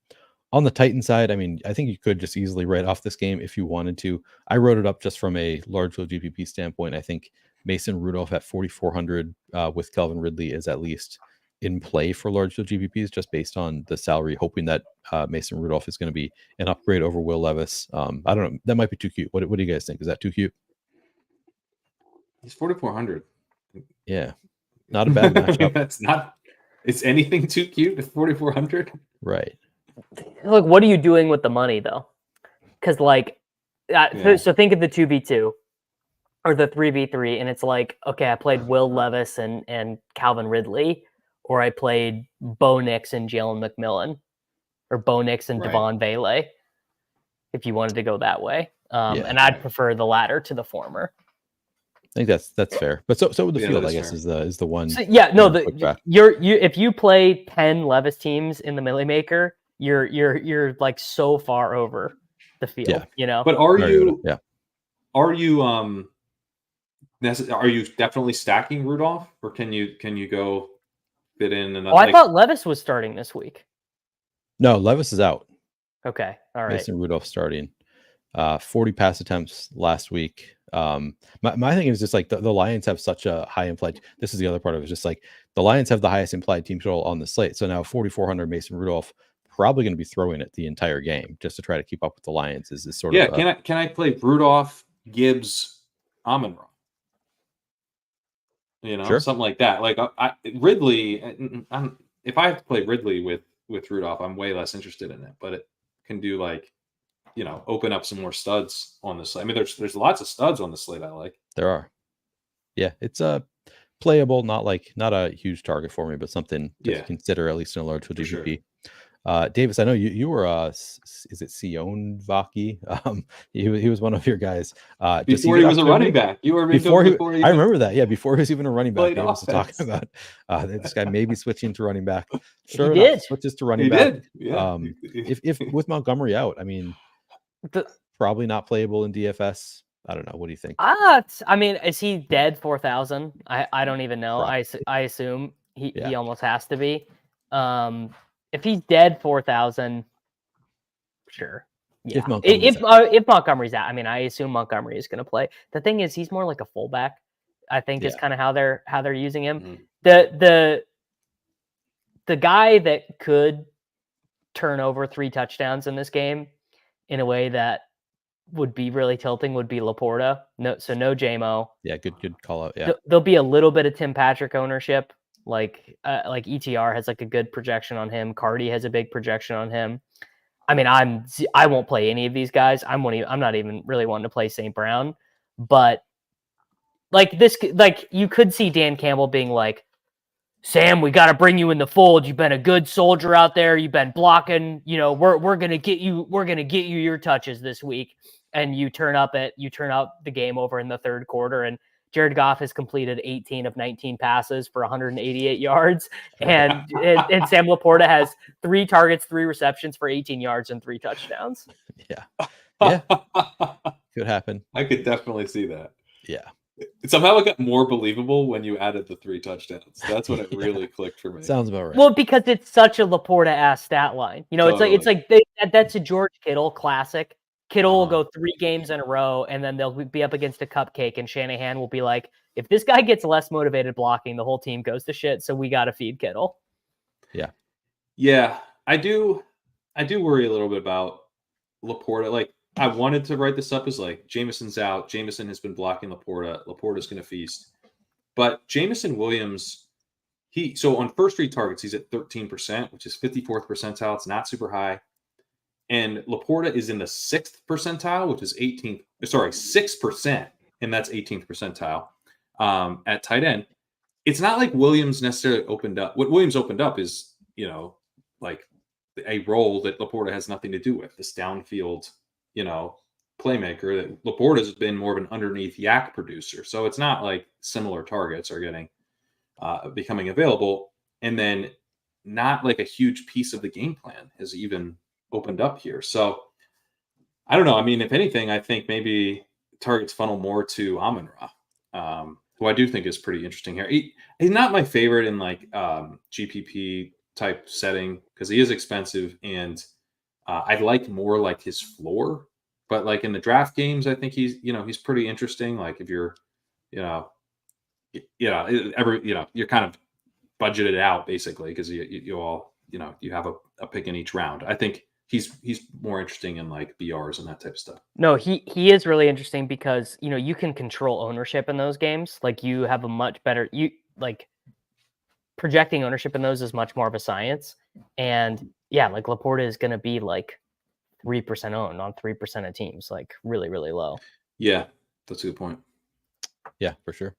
On the Titan side, I mean, I think you could just easily write off this game if you wanted to. I wrote it up just from a large field GPP standpoint. I think Mason Rudolph at 4,400 with Calvin Ridley is at least in play for large field GPPs just based on the salary, hoping that Mason Rudolph is going to be an upgrade over Will Levis. I don't know. That might be too cute. What do you guys think? Is that too cute? He's 4,400. Yeah. Not a bad matchup. It's anything too cute at 4,400. Right. Look, what are you doing with the money though? Because like, so think of the 2v2 or the 3v3, and it's like, okay, I played Will Levis and Calvin Ridley, or I played Bo Nix and Jalen McMillan, or Bo Nix and Devon Vele, if you wanted to go that way. And I'd prefer the latter to the former. I think that's fair. But so the field, I guess, fair. is the one. So, if you play 10 Levis teams in the Millie Maker, you're like so far over the field, you know. But are you definitely stacking Rudolph, or can you go fit in another? I thought Levis was starting this week. No, Levis is out. Okay, all right. Mason Rudolph starting. 40 pass attempts last week. My thing is just like the Lions have such a high implied. This is the other part of it. It's just like the Lions have the highest implied team total on the slate. So now 4,400 Mason Rudolph probably going to be throwing it the entire game just to try to keep up with the Lions. Is this sort of can I play Rudolph, Gibbs, Amon-Ra? You know, something like that. Like Ridley. If I have to play Ridley with Rudolph, I'm way less interested in it. But it can do like, you know, open up some more studs on the slate. I mean, there's lots of studs on the slate I like. There are. Yeah, it's playable, not a huge target for me, but something to consider at least in a large field GPP. Sure. Davis, I know you were is it Sion Vaki? He was one of your guys. Before he was a running back. You were before I remember that. Yeah, before he was even a running back. Davis was talking about this guy maybe switching to running back. Sure enough, switches to running back. Did. Yeah. If with Montgomery out, I mean, probably not playable in DFS. I don't know. What do you think? I mean, is he dead 4,000? I don't even know. I assume he almost has to be. If he's dead 4,000, sure. Yeah. If Montgomery's out, I mean, I assume Montgomery is going to play. The thing is, he's more like a fullback. I think is kind of how they're using him. Mm-hmm. The guy that could turn over 3 touchdowns in this game in a way that would be really tilting would be Laporta. No JMO. Yeah, good call out. Yeah, there'll be a little bit of Tim Patrick ownership. Like ETR has like a good projection on him. Cardi has a big projection on him. I mean, I won't play any of these guys. I'm not even really wanting to play St. Brown, but like this, like you could see Dan Campbell being like, Sam, we got to bring you in the fold. You've been a good soldier out there. You've been blocking. You know, we're gonna get you your touches this week. And you turn up the game over in the third quarter, and Jared Goff has completed 18 of 19 passes for 188 yards, and Sam Laporta has 3 targets, 3 receptions for 18 yards and 3 touchdowns. Yeah, could happen. I could definitely see that. Yeah. Somehow it got more believable when you added the 3 touchdowns. That's when it really clicked for me. Sounds about right. Well, because it's such a Laporta-ass stat line. You know, totally. it's like that's a George Kittle classic. Kittle will go 3 games in a row, and then they'll be up against a cupcake, and Shanahan will be like, if this guy gets less motivated blocking, the whole team goes to shit, so we got to feed Kittle. Yeah. Yeah, I do worry a little bit about Laporta. Like, I wanted to write this up as like, Jameson's out. Jameson has been blocking Laporta. Laporta's going to feast. But Jameson Williams, so on first read targets, he's at 13%, which is 54th percentile. It's not super high. And Laporta is in the 6th percentile, which is 6%, and that's 18th percentile at tight end. It's not like Williams necessarily opened up. What Williams opened up is, like a role that Laporta has nothing to do with, this downfield, playmaker. That Laporta has been more of an underneath yak producer. So it's not like similar targets are becoming available. And then not like a huge piece of the game plan has even opened up here. So I don't know. I mean, if anything, I think maybe targets funnel more to Amon-Ra, who I do think is pretty interesting here. He's not my favorite in like GPP type setting because he is expensive, and I like more like his floor. But like in the draft games, I think he's pretty interesting. Like if you're, you're kind of budgeted out basically because you all, you have a pick in each round. I think he's more interesting in like BRs and that type of stuff. No, he is really interesting because you can control ownership in those games. Like you have a much better projecting ownership in those is much more of a science. And yeah, like Laporta is going to be like 3% owned on 3% of teams, like really, really low. Yeah, that's a good point. Yeah, for sure.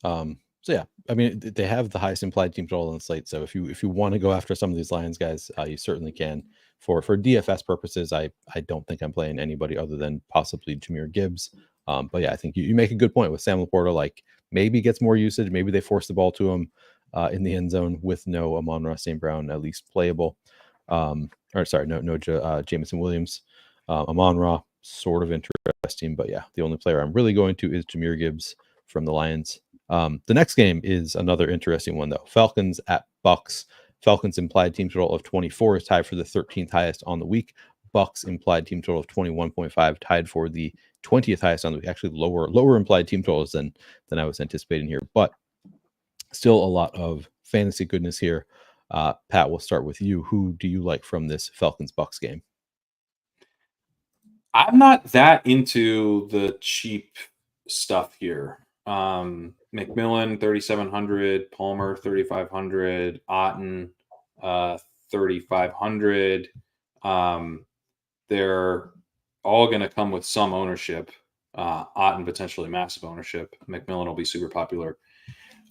So yeah, I mean, they have the highest implied team total on the slate. So if you want to go after some of these Lions guys, you certainly can. For DFS purposes, I don't think I'm playing anybody other than possibly Jahmyr Gibbs. But yeah, I think you make a good point with Sam Laporta. Like maybe gets more usage. Maybe they force the ball to him in the end zone with no Amon-Ra St. Brown at least playable. No Jameson Williams. Amon-Ra sort of interesting, but yeah, the only player I'm really going to is Jahmyr Gibbs from the Lions. The next game is another interesting one though. Falcons at Bucks. Falcons implied team total of 24 is tied for the 13th highest on the week. Bucks implied team total of 21.5 tied for the 20th highest on the week. Actually lower implied team totals than I was anticipating here, but still a lot of fantasy goodness here. Pat, we'll start with you. Who do you like from this Falcons Bucks game? I'm not that into the cheap stuff here. McMillan 3,700, Palmer 3,500, Otten 3,500. They're all going to come with some ownership. Otten potentially massive ownership. McMillan will be super popular.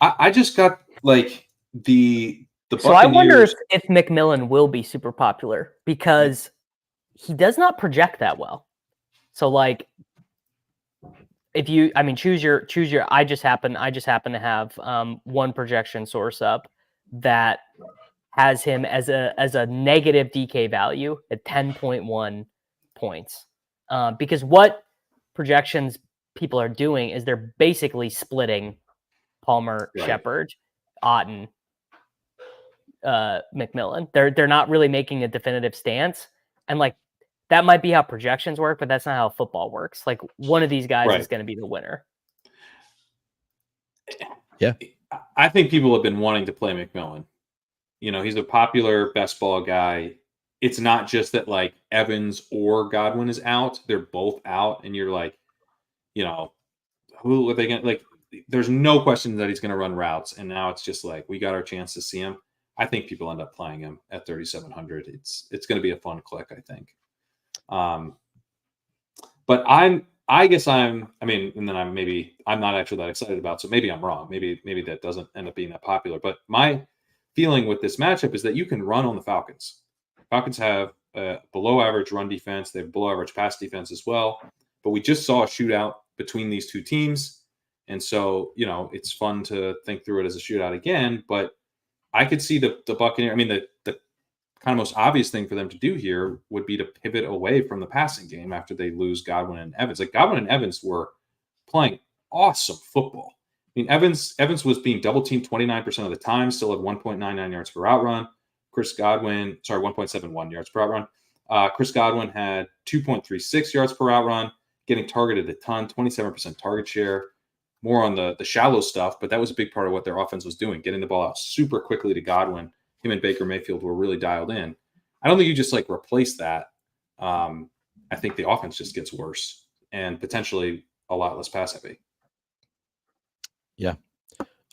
I just got like the So I wonder if McMillan will be super popular because he does not project that well. So like if you, choose your, I just happen to have one projection source up that has him as a negative DK value at 10.1 points. Because what projections people are doing is they're basically splitting Palmer, right, Shepard, Otten, McMillan. They're not really making a definitive stance. And like that might be how projections work, but that's not how football works. Like one of these guys is going to be the winner. Yeah. I think people have been wanting to play McMillan. He's a popular best ball guy. It's not just that like Evans or Godwin is out. They're both out. And you're like, who are they going to like? There's no question that he's going to run routes. And now it's just like, we got our chance to see him. I think people end up playing him at 3,700. It's going to be a fun click, I think. But I'm not actually that excited about, so maybe I'm wrong. Maybe that doesn't end up being that popular. But my feeling with this matchup is that you can run on the Falcons. Falcons have a below average run defense. They have below average pass defense as well. But we just saw a shootout between these two teams. And so, it's fun to think through it as a shootout again, but I could see the Buccaneers. The kind of most obvious thing for them to do here would be to pivot away from the passing game after they lose Godwin and Evans. Like Godwin and Evans were playing awesome football. Evans was being double teamed 29% of the time, still had 1.99 yards per route run. 1.71 yards per route run. Chris Godwin had 2.36 yards per route run, getting targeted a ton, 27% target share. More on the shallow stuff, but that was a big part of what their offense was doing, getting the ball out super quickly to Godwin. Him and Baker Mayfield were really dialed in. I don't think you just like replace that. I think the offense just gets worse and potentially a lot less pass heavy. Yeah.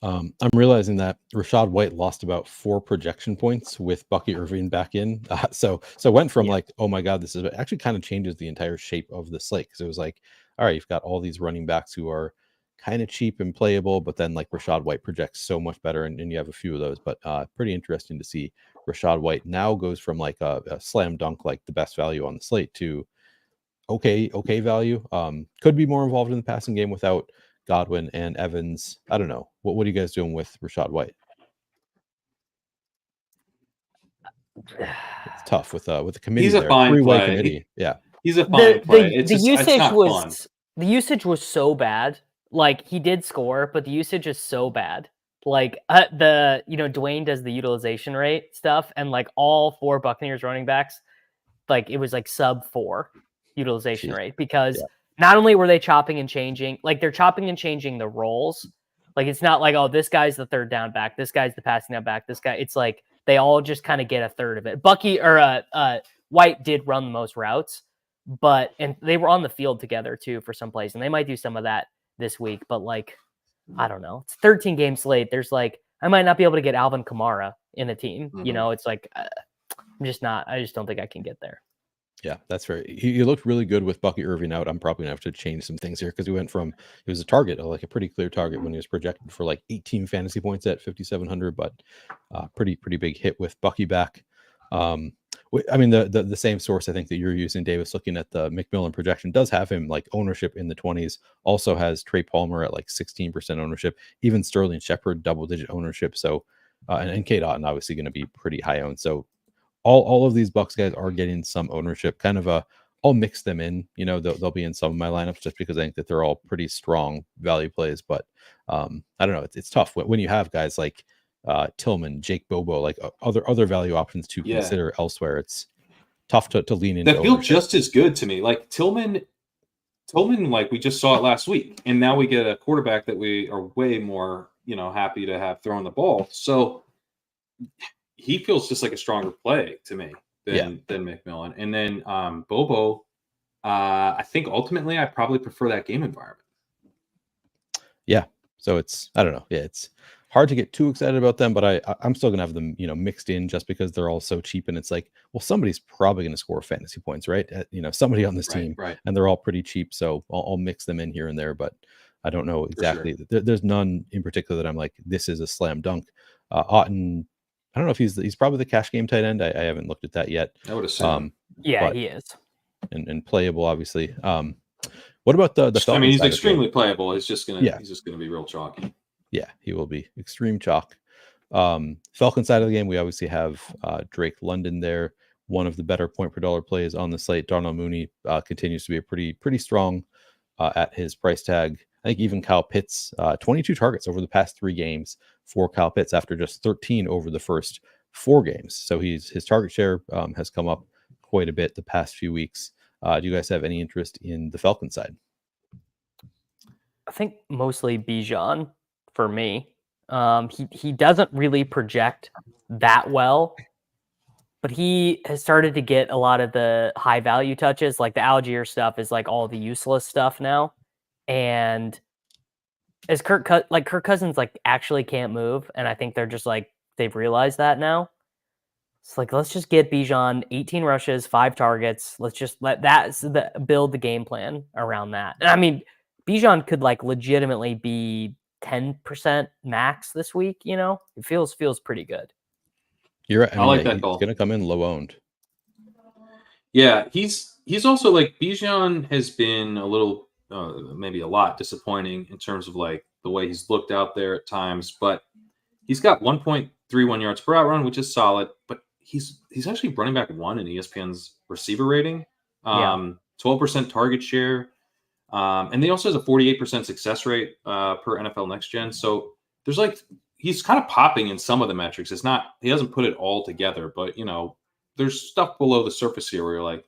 I'm realizing that Rachaad White lost about 4 projection points with Bucky Irving back in. So it went from like, oh my God, this is actually kind of changes the entire shape of the slate. Because it was like, all right, you've got all these running backs who are kind of cheap and playable, but then like Rachaad White projects so much better, and you have a few of those. But pretty interesting to see Rachaad White now goes from like a slam dunk, like the best value on the slate, to okay value. Could be more involved in the passing game without Godwin and Evans. I don't know. What are you guys doing with Rachaad White? It's tough with the committee. He's a fine play. Committee. Yeah, he's a fine play. The usage was so bad. Like, he did score, but the usage is so bad. Like Dwayne does the utilization rate stuff, and like all 4 Buccaneers running backs, like it was like sub 4 utilization rate, because not only were they chopping and changing, like they're chopping and changing the roles. Like, it's not like, oh, this guy's the third down back, this guy's the passing down back, this guy. It's like they all just kind of get a third of it. White did run the most routes, and they were on the field together too for some plays, and they might do some of that this week. But like, I don't know. It's 13 game slate. There's like, I might not be able to get Alvin Kamara in a team. Mm-hmm. It's like, I just don't think I can get there. Yeah, that's fair. He looked really good with Bucky Irving out. I'm probably gonna have to change some things here, because he went from, he was a target, like a pretty clear target when he was projected for like 18 fantasy points at 5,700, but pretty big hit with Bucky back. I mean, the same source I think that you're using, Davis, looking at the McMillan projection, does have him like ownership in the 20s. Also has Trey Palmer at like 16% ownership. Even Sterling Shepard double-digit ownership. So and Kate Otten obviously going to be pretty high owned. So all of these Bucs guys are getting some ownership. Kind of I'll mix them in. They'll be in some of my lineups just because I think that they're all pretty strong value plays. But I don't know. It's tough when you have guys like Tillman, Jake Bobo, like other value options to consider elsewhere. It's tough to lean into. That feel just as good to me. Like Tillman, like we just saw it last week, and now we get a quarterback that we are way more, happy to have throwing the ball. So he feels just like a stronger play to me than McMillan. And then Bobo, I think ultimately I probably prefer that game environment. Yeah. So I don't know. Yeah, it's hard to get too excited about them, but I'm still gonna have them, mixed in just because they're all so cheap. And it's like, well, somebody's probably gonna score fantasy points, right? Somebody on this team, right. And they're all pretty cheap. So I'll mix them in here and there, but I don't know exactly. Sure. There's none in particular that I'm like, this is a slam dunk. Otten, I don't know if he's probably the cash game tight end. I haven't looked at that yet. I would assume. He is. And playable, obviously. What about the Falcons? I mean, he's extremely playable. He's just gonna be real chalky. Yeah, he will be extreme chalk. Falcon side of the game, we obviously have Drake London there, one of the better point per dollar plays on the slate. Darnell Mooney continues to be pretty strong at his price tag. I think even Kyle Pitts, 22 targets over the past 3 games for Kyle Pitts after just 13 over the first 4 games. So his target share has come up quite a bit the past few weeks. Do you guys have any interest in the Falcon side? I think mostly Bijan for me. He doesn't really project that well, but he has started to get a lot of the high value touches. Like the Algier stuff is like all the useless stuff now. And as Kirk Cousins like actually can't move, and I think they're just like they've realized that now. It's like, let's just get Bijan 18 rushes, 5 targets. Let's just build the game plan around that. And I mean, Bijan could like legitimately be 10% max this week. It feels pretty good. You're right. I like that call. He's going to come in low owned. Yeah, he's also like Bijan has been a little. Maybe a lot disappointing in terms of like the way he's looked out there at times, but he's got 1.31 yards per out run, which is solid, but he's actually running back 1 in ESPN's receiver rating, 12% target share. And he also has a 48% success rate per NFL Next Gen. So there's like, he's kind of popping in some of the metrics. He hasn't put it all together, but there's stuff below the surface here where you're like,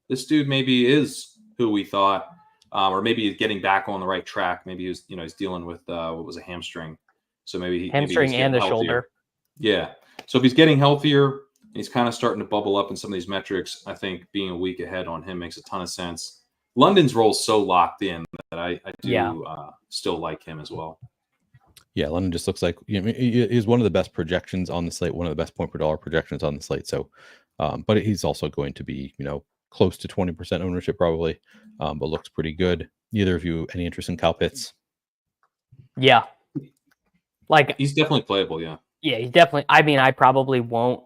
this dude maybe is who we thought. Or maybe he's getting back on the right track. Maybe he's dealing with what was a hamstring. So maybe hamstring and the healthier. Shoulder. Yeah. So if he's getting healthier and he's kind of starting to bubble up in some of these metrics, I think being a week ahead on him makes a ton of sense. London's role is so locked in that I do still like him as well. Yeah, Lennon just looks like he's one of the best projections on the slate, one of the best point per dollar projections on the slate. So, but he's also going to be, close to 20% ownership probably, but looks pretty good. Neither of you any interest in Kyle Pitts? Yeah, like he's definitely playable. Yeah, he's definitely. I mean, I probably won't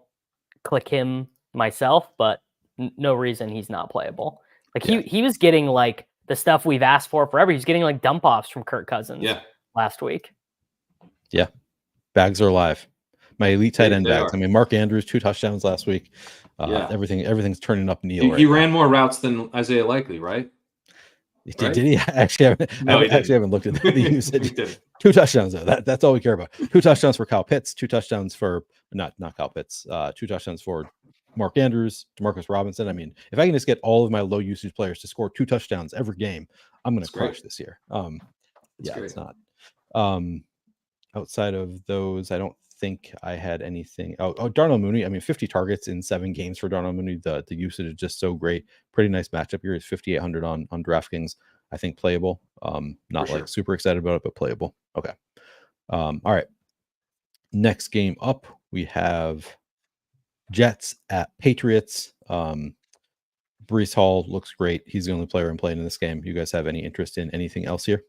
click him myself, but no reason he's not playable. Like he was getting like the stuff we've asked for forever. He's getting like dump offs from Kirk Cousins last week. Yeah, bags are alive. My elite tight end bags. Are. I mean, Mark Andrews 2 touchdowns last week. Everything's turning up. Neil, he ran more routes than Isaiah Likely, right? Did he actually? I haven't looked at the usage. 2 touchdowns though. That's all we care about. 2 touchdowns for Kyle Pitts. 2 touchdowns for not Kyle Pitts. 2 touchdowns for Mark Andrews, Demarcus Robinson. I mean, if I can just get all of my low usage players to score 2 touchdowns every game, I'm going to crush this year. It's not. Outside of those, I don't think I had anything. Darnell Mooney. I mean, 50 targets in 7 games for Darnell Mooney. The usage is just so great. Pretty nice matchup here. Is 5,800 on DraftKings. I think playable. Not like super excited about it, but playable. Okay. All right. Next game up, we have Jets at Patriots. Breece Hall looks great. He's the only player I'm playing in this game. You guys have any interest in anything else here?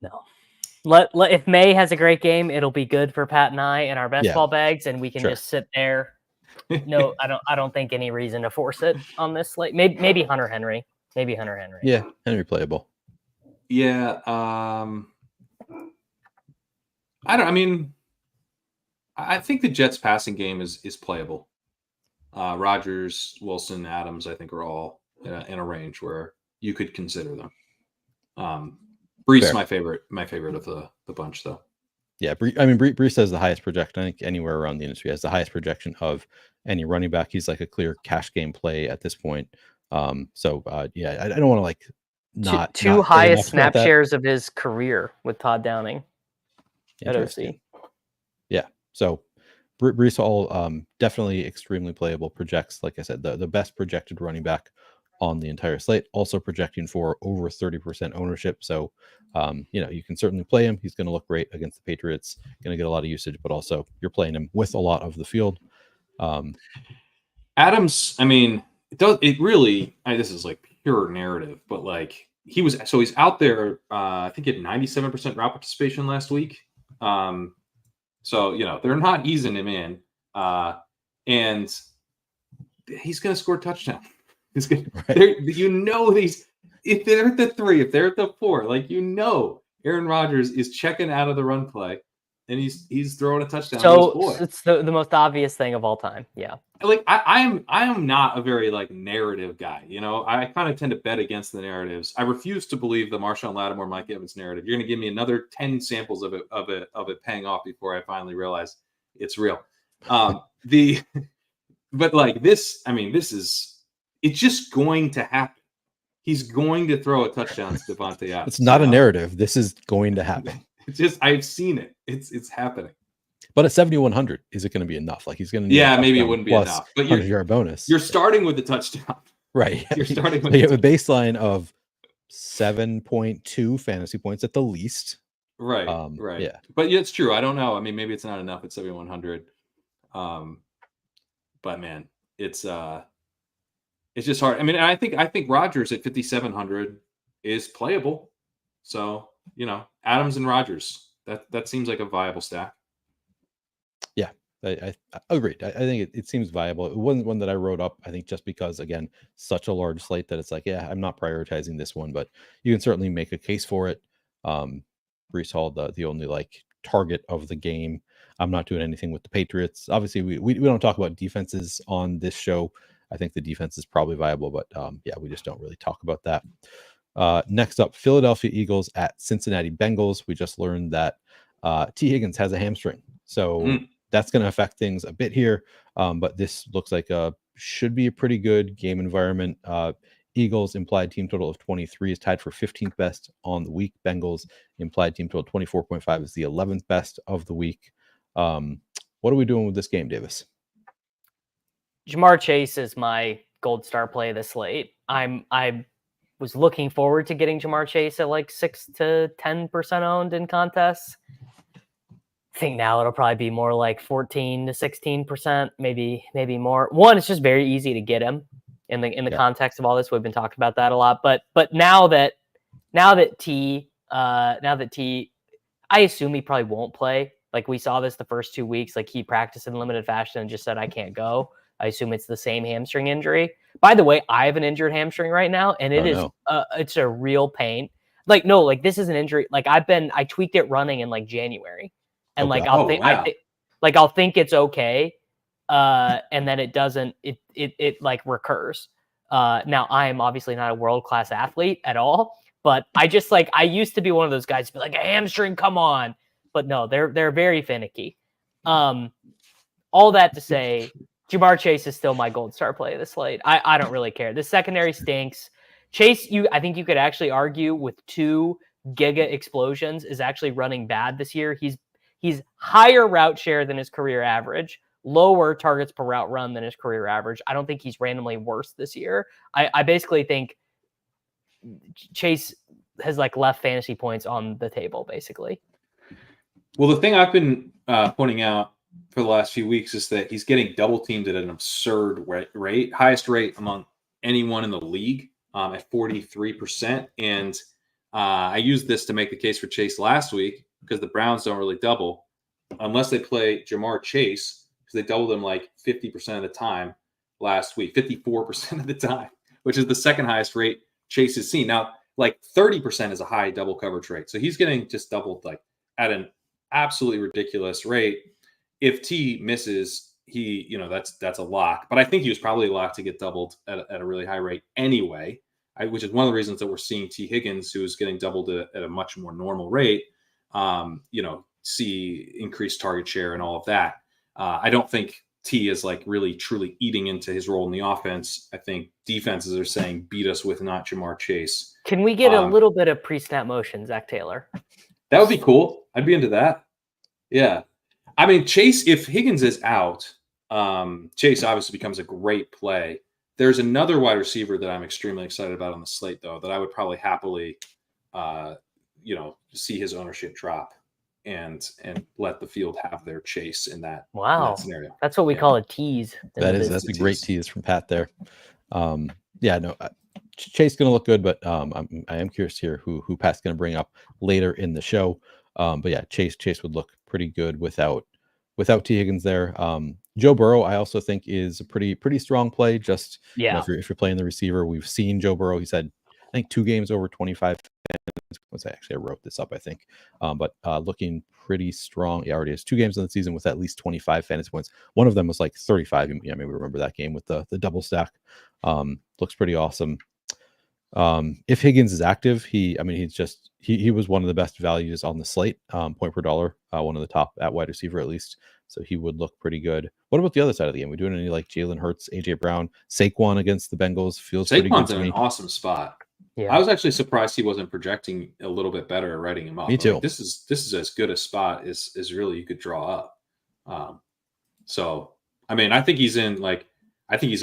No. If May has a great game, it'll be good for Pat and I and our best ball bags, and we can just sit there. No, I don't think any reason to force it on this slate. Maybe Hunter Henry. Yeah, Henry playable. Yeah. I think the Jets passing game is playable. Rodgers, Wilson, Adams, I think are all in a range where you could consider them. Breece, my favorite of the bunch, though. Yeah, Breece has the highest projection. I think anywhere around the industry has the highest projection of any running back. He's like a clear cash game play at this point. I don't want to like not two highest snap shares of his career with Todd Downing at OC. Yeah, so Breece Hall definitely extremely playable. Projects, like I said, the best projected running back on the entire slate, also projecting for over 30% ownership. So, you can certainly play him. He's going to look great against the Patriots, going to get a lot of usage, but also you're playing him with a lot of the field. Adams, I mean, it really, this is like pure narrative, but like he's out there, I think he had 97% route participation last week. So, they're not easing him in, and he's going to score a touchdown. He's going these, if they're at the 3, if they're at the 4, like, Aaron Rodgers is checking out of the run play and he's throwing a touchdown. So it's the most obvious thing of all time. Yeah. Like I am not a very like narrative guy. I kind of tend to bet against the narratives. I refuse to believe the Marshawn Lattimore, Mike Evans narrative. You're going to give me another 10 samples of it paying off before I finally realize it's real. But like this, it's just going to happen. He's going to throw a touchdown to Devontae Adams. It's not a narrative. This is going to happen. It's just, I've seen it. It's happening. But at 7,100, is it going to be enough? Like he's going to maybe it wouldn't be enough. But you're a bonus. You're starting with the touchdown. Right. You're starting with you have a baseline of 7.2 fantasy points at the least. Right. Right. Yeah. But it's true. I don't know. Maybe it's not enough at 7,100. But man, it's just hard. I think Rodgers at 5,700 is playable. So, Adams and Rodgers, that seems like a viable stack. Yeah, I agreed. I think it seems viable. It wasn't one that I wrote up, I think, just because, again, such a large slate that it's like, I'm not prioritizing this one, but you can certainly make a case for it. Breece Hall, the only like target of the game. I'm not doing anything with the Patriots. Obviously, we don't talk about defenses on this show. I think the defense is probably viable, but we just don't really talk about that. Next up, Philadelphia Eagles at Cincinnati Bengals. We just learned that T. Higgins has a hamstring. So that's going to affect things a bit here. But this looks like should be a pretty good game environment. Eagles implied team total of 23 is tied for 15th best on the week. Bengals implied team total 24.5 is the 11th best of the week. What are we doing with this game, Davis? Jamar Chase is my gold star play this late. I'm was looking forward to getting Jamar Chase at like 6 to 10% owned in contests. I think now it'll probably be more like 14 to 16%, maybe more. One, it's just very easy to get him in the context of all this. We've been talking about that a lot, but now that T, I assume he probably won't play. Like we saw this the first 2 weeks, like he practiced in limited fashion and just said, I can't go. I assume it's the same hamstring injury. By the way, I have an injured hamstring right now, and it's a real pain. Like, no, like this is an injury. Like I tweaked it running in like January. And like I'll think it's okay, and then it doesn't. It like recurs. Now I am obviously not a world-class athlete at all, but I used to be one of those guys to be like a hamstring, come on. But no, they're very finicky. All that to say, Jamar Chase is still my gold star play of the slate. I don't really care. The secondary stinks. Chase, I think you could actually argue with 2 giga explosions is actually running bad this year. He's higher route share than his career average, lower targets per route run than his career average. I don't think he's randomly worse this year. I basically think Chase has like left fantasy points on the table, basically. Well, the thing I've been pointing out for the last few weeks is that he's getting double teamed at an absurd rate, highest rate among anyone in the league at 43%. And I used this to make the case for Chase last week, because the Browns don't really double unless they play Jamar Chase, because they doubled him like 50% of the time last week, 54% of the time, which is the second highest rate Chase has seen. Now, like 30% is a high double coverage rate. So he's getting just doubled like at an absolutely ridiculous rate. If T misses, that's a lock. But I think he was probably a lock to get doubled at a really high rate anyway, which is one of the reasons that we're seeing T Higgins, who is getting doubled at a much more normal rate, see increased target share and all of that. I don't think T is like really truly eating into his role in the offense. I think defenses are saying beat us with not Jamar Chase. Can we get a little bit of pre-snap motion, Zach Taylor? That would be cool. I'd be into that. Yeah. I mean, Chase, if Higgins is out, Chase obviously becomes a great play. There's another wide receiver that I'm extremely excited about on the slate, though, that I would probably happily see his ownership drop and let the field have their Chase in that scenario. That's what we call a tease. That's a great tease from Pat there. Chase going to look good, but I am curious to hear who Pat's going to bring up later in the show. But yeah, Chase would look pretty good without T Higgins there. Joe Burrow, I also think, is a pretty strong play. Just if you're playing the receiver, we've seen Joe Burrow. He's had, I think, 2 games over 25. I wrote this up, I think, but looking pretty strong. He already has 2 games in the season with at least 25 fantasy points. One of them was like 35. Yeah, maybe remember that game with the double stack. Looks pretty awesome. If Higgins is active, he was one of the best values on the slate, point per dollar, one of the top at wide receiver at least. So he would look pretty good. What about the other side of the game? We doing any like Jalen Hurts, AJ Brown, Saquon against the Bengals? Feels pretty good to me. Saquon's in an awesome spot. Yeah. I was actually surprised he wasn't projecting a little bit better at writing him up. Me too. Like, this is as good a spot as really you could draw up. So I mean, I think he's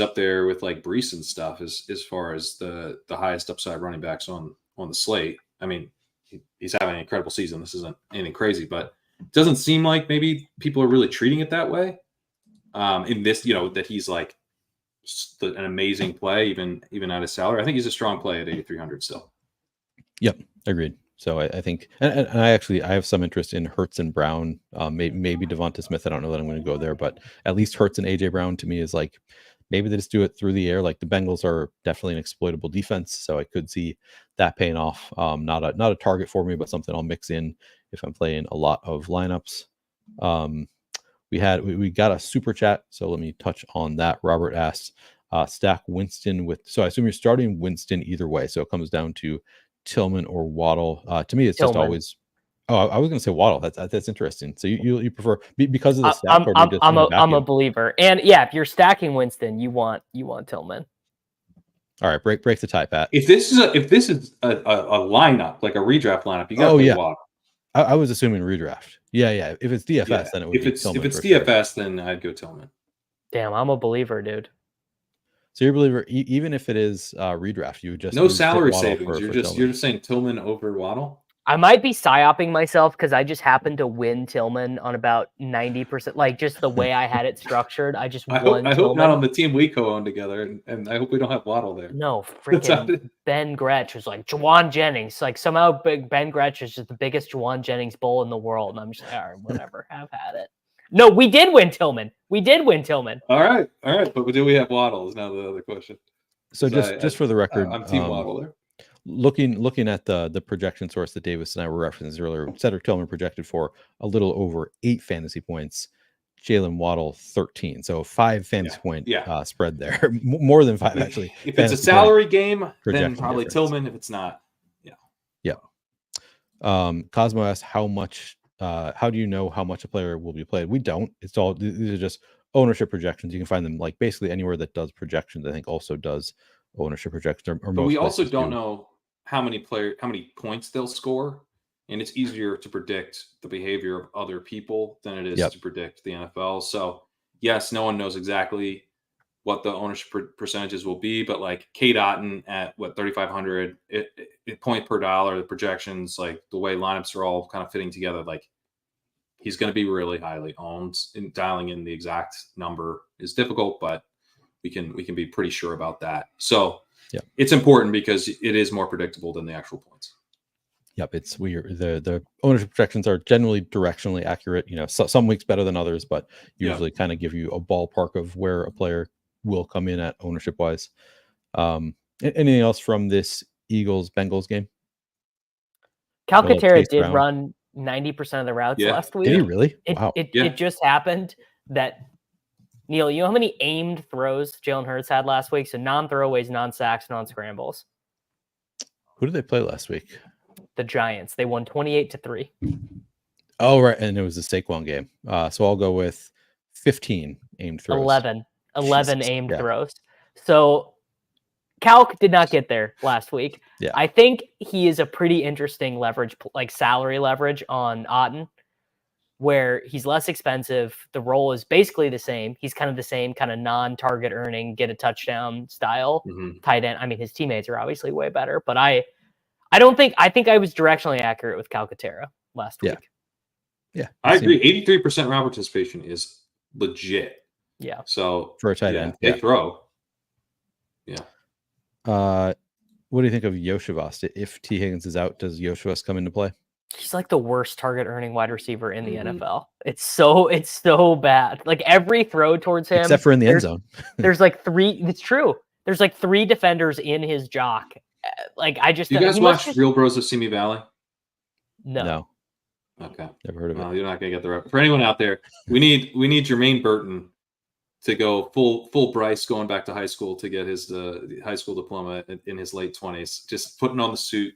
up there with like Brees and stuff as far as the highest upside running backs on the slate. I mean, he's having an incredible season. This isn't anything crazy, but it doesn't seem like maybe people are really treating it that way. In this, that he's like an amazing play, even at his salary. I think he's a strong play at 8,300 still. Yep, agreed. So I think, and I have some interest in Hurts and Brown, maybe Devonta Smith. I don't know that I'm going to go there, but at least Hurts and AJ Brown to me is like, maybe they just do it through the air. Like the Bengals are definitely an exploitable defense, so I could see that paying off. Not a target for me, but something I'll mix in if I'm playing a lot of lineups. We got a super chat, so let me touch on that. Robert asked, stack Winston with. So I assume you're starting Winston either way. So it comes down to Tillman or Waddle. To me, it's Tillman. Just always. Oh, I was going to say Waddle. That's interesting. So you prefer because of the stack? I'm a believer, and yeah, if you're stacking Winston, you want Tillman. All right, break the tie, Pat. If this is a lineup, like a redraft lineup, you got to Waddle. I was assuming redraft. Yeah. If it's DFS, then it would be Tillman. If it's DFS, then I'd go Tillman. Damn, I'm a believer, dude. So you're a believer, even if it is redraft, you would just no sit salary Waddle savings. You're Tillman. just saying Tillman over Waddle. I might be psyoping myself because I just happened to win Tillman on about 90%. Like just the way I had it structured, I just won. I hope not on the team we co-own together, and I hope we don't have Waddle there. No, freaking Ben Gretsch was like Juwan Jennings. Like somehow Ben Gretsch is just the biggest Juwan Jennings bull in the world, and I'm just like, all right, whatever, have at it. No, we did win Tillman. All right, but do we have Waddle? Is now the other question. So just for the record, I'm team Waddle there. Looking at the projection source that Davis and I were referencing earlier, Cedric Tillman projected for a little over 8 fantasy points, Jalen Waddle 13. So 5 fantasy point spread there, more than 5 actually. If it's a salary game, then probably difference. Tillman. If it's not, Cosmo asked how do you know how much a player will be played? We don't. It's all, these are just ownership projections. You can find them like basically anywhere that does projections. I think also does ownership projections. But we also don't know how many points they'll score, and it's easier to predict the behavior of other people than it is to predict the NFL. So yes, no one knows exactly what the ownership percentages will be, but like Kate Otten at 3,500 point per dollar, the projections, like the way lineups are all kind of fitting together, like he's going to be really highly owned. And dialing in the exact number is difficult, but we can be pretty sure about that. So it's important because it is more predictable than the actual points. Yep, it's weird. The ownership projections are generally directionally accurate. You know, some weeks better than others, but usually kind of give you a ballpark of where a player will come in at ownership wise. Anything else from this Eagles-Bengals game? Calcaterra did run 90% of the routes last week. Did he really? Wow. It just happened that, Neil, you know how many aimed throws Jalen Hurts had last week? So non-throwaways, non-sacks, non-scrambles. Who did they play last week? The Giants. They won 28-3. Oh, right. And it was the Saquon game. So I'll go with 15 aimed throws. 11 aimed throws. So Calc did not get there last week. Yeah. I think he is a pretty interesting leverage, like salary leverage on Otten, where he's less expensive. The role is basically the same. He's kind of the same kind of non-target earning, get a touchdown style tight end. I mean, his teammates are obviously way better, but I think I was directionally accurate with Calcaterra last week. Yeah. I agree. 83% route participation is legit. Yeah. So for a tight end, they throw. Yeah. What do you think of Yoshivas? If T. Higgins is out, does Yoshivas come into play? He's like the worst target earning wide receiver in the NFL. It's so bad. Like every throw towards him, except for in the end zone, there's like 3. It's true. There's like 3 defenders in his jock. Like I just. You guys watch Real Bros of Simi Valley? No. Okay. Never heard of it. You're not gonna get the reference. For anyone out there, we need Jermaine Burton to go full Bryce going back to high school to get his high school diploma in his late 20s. Just putting on the suit,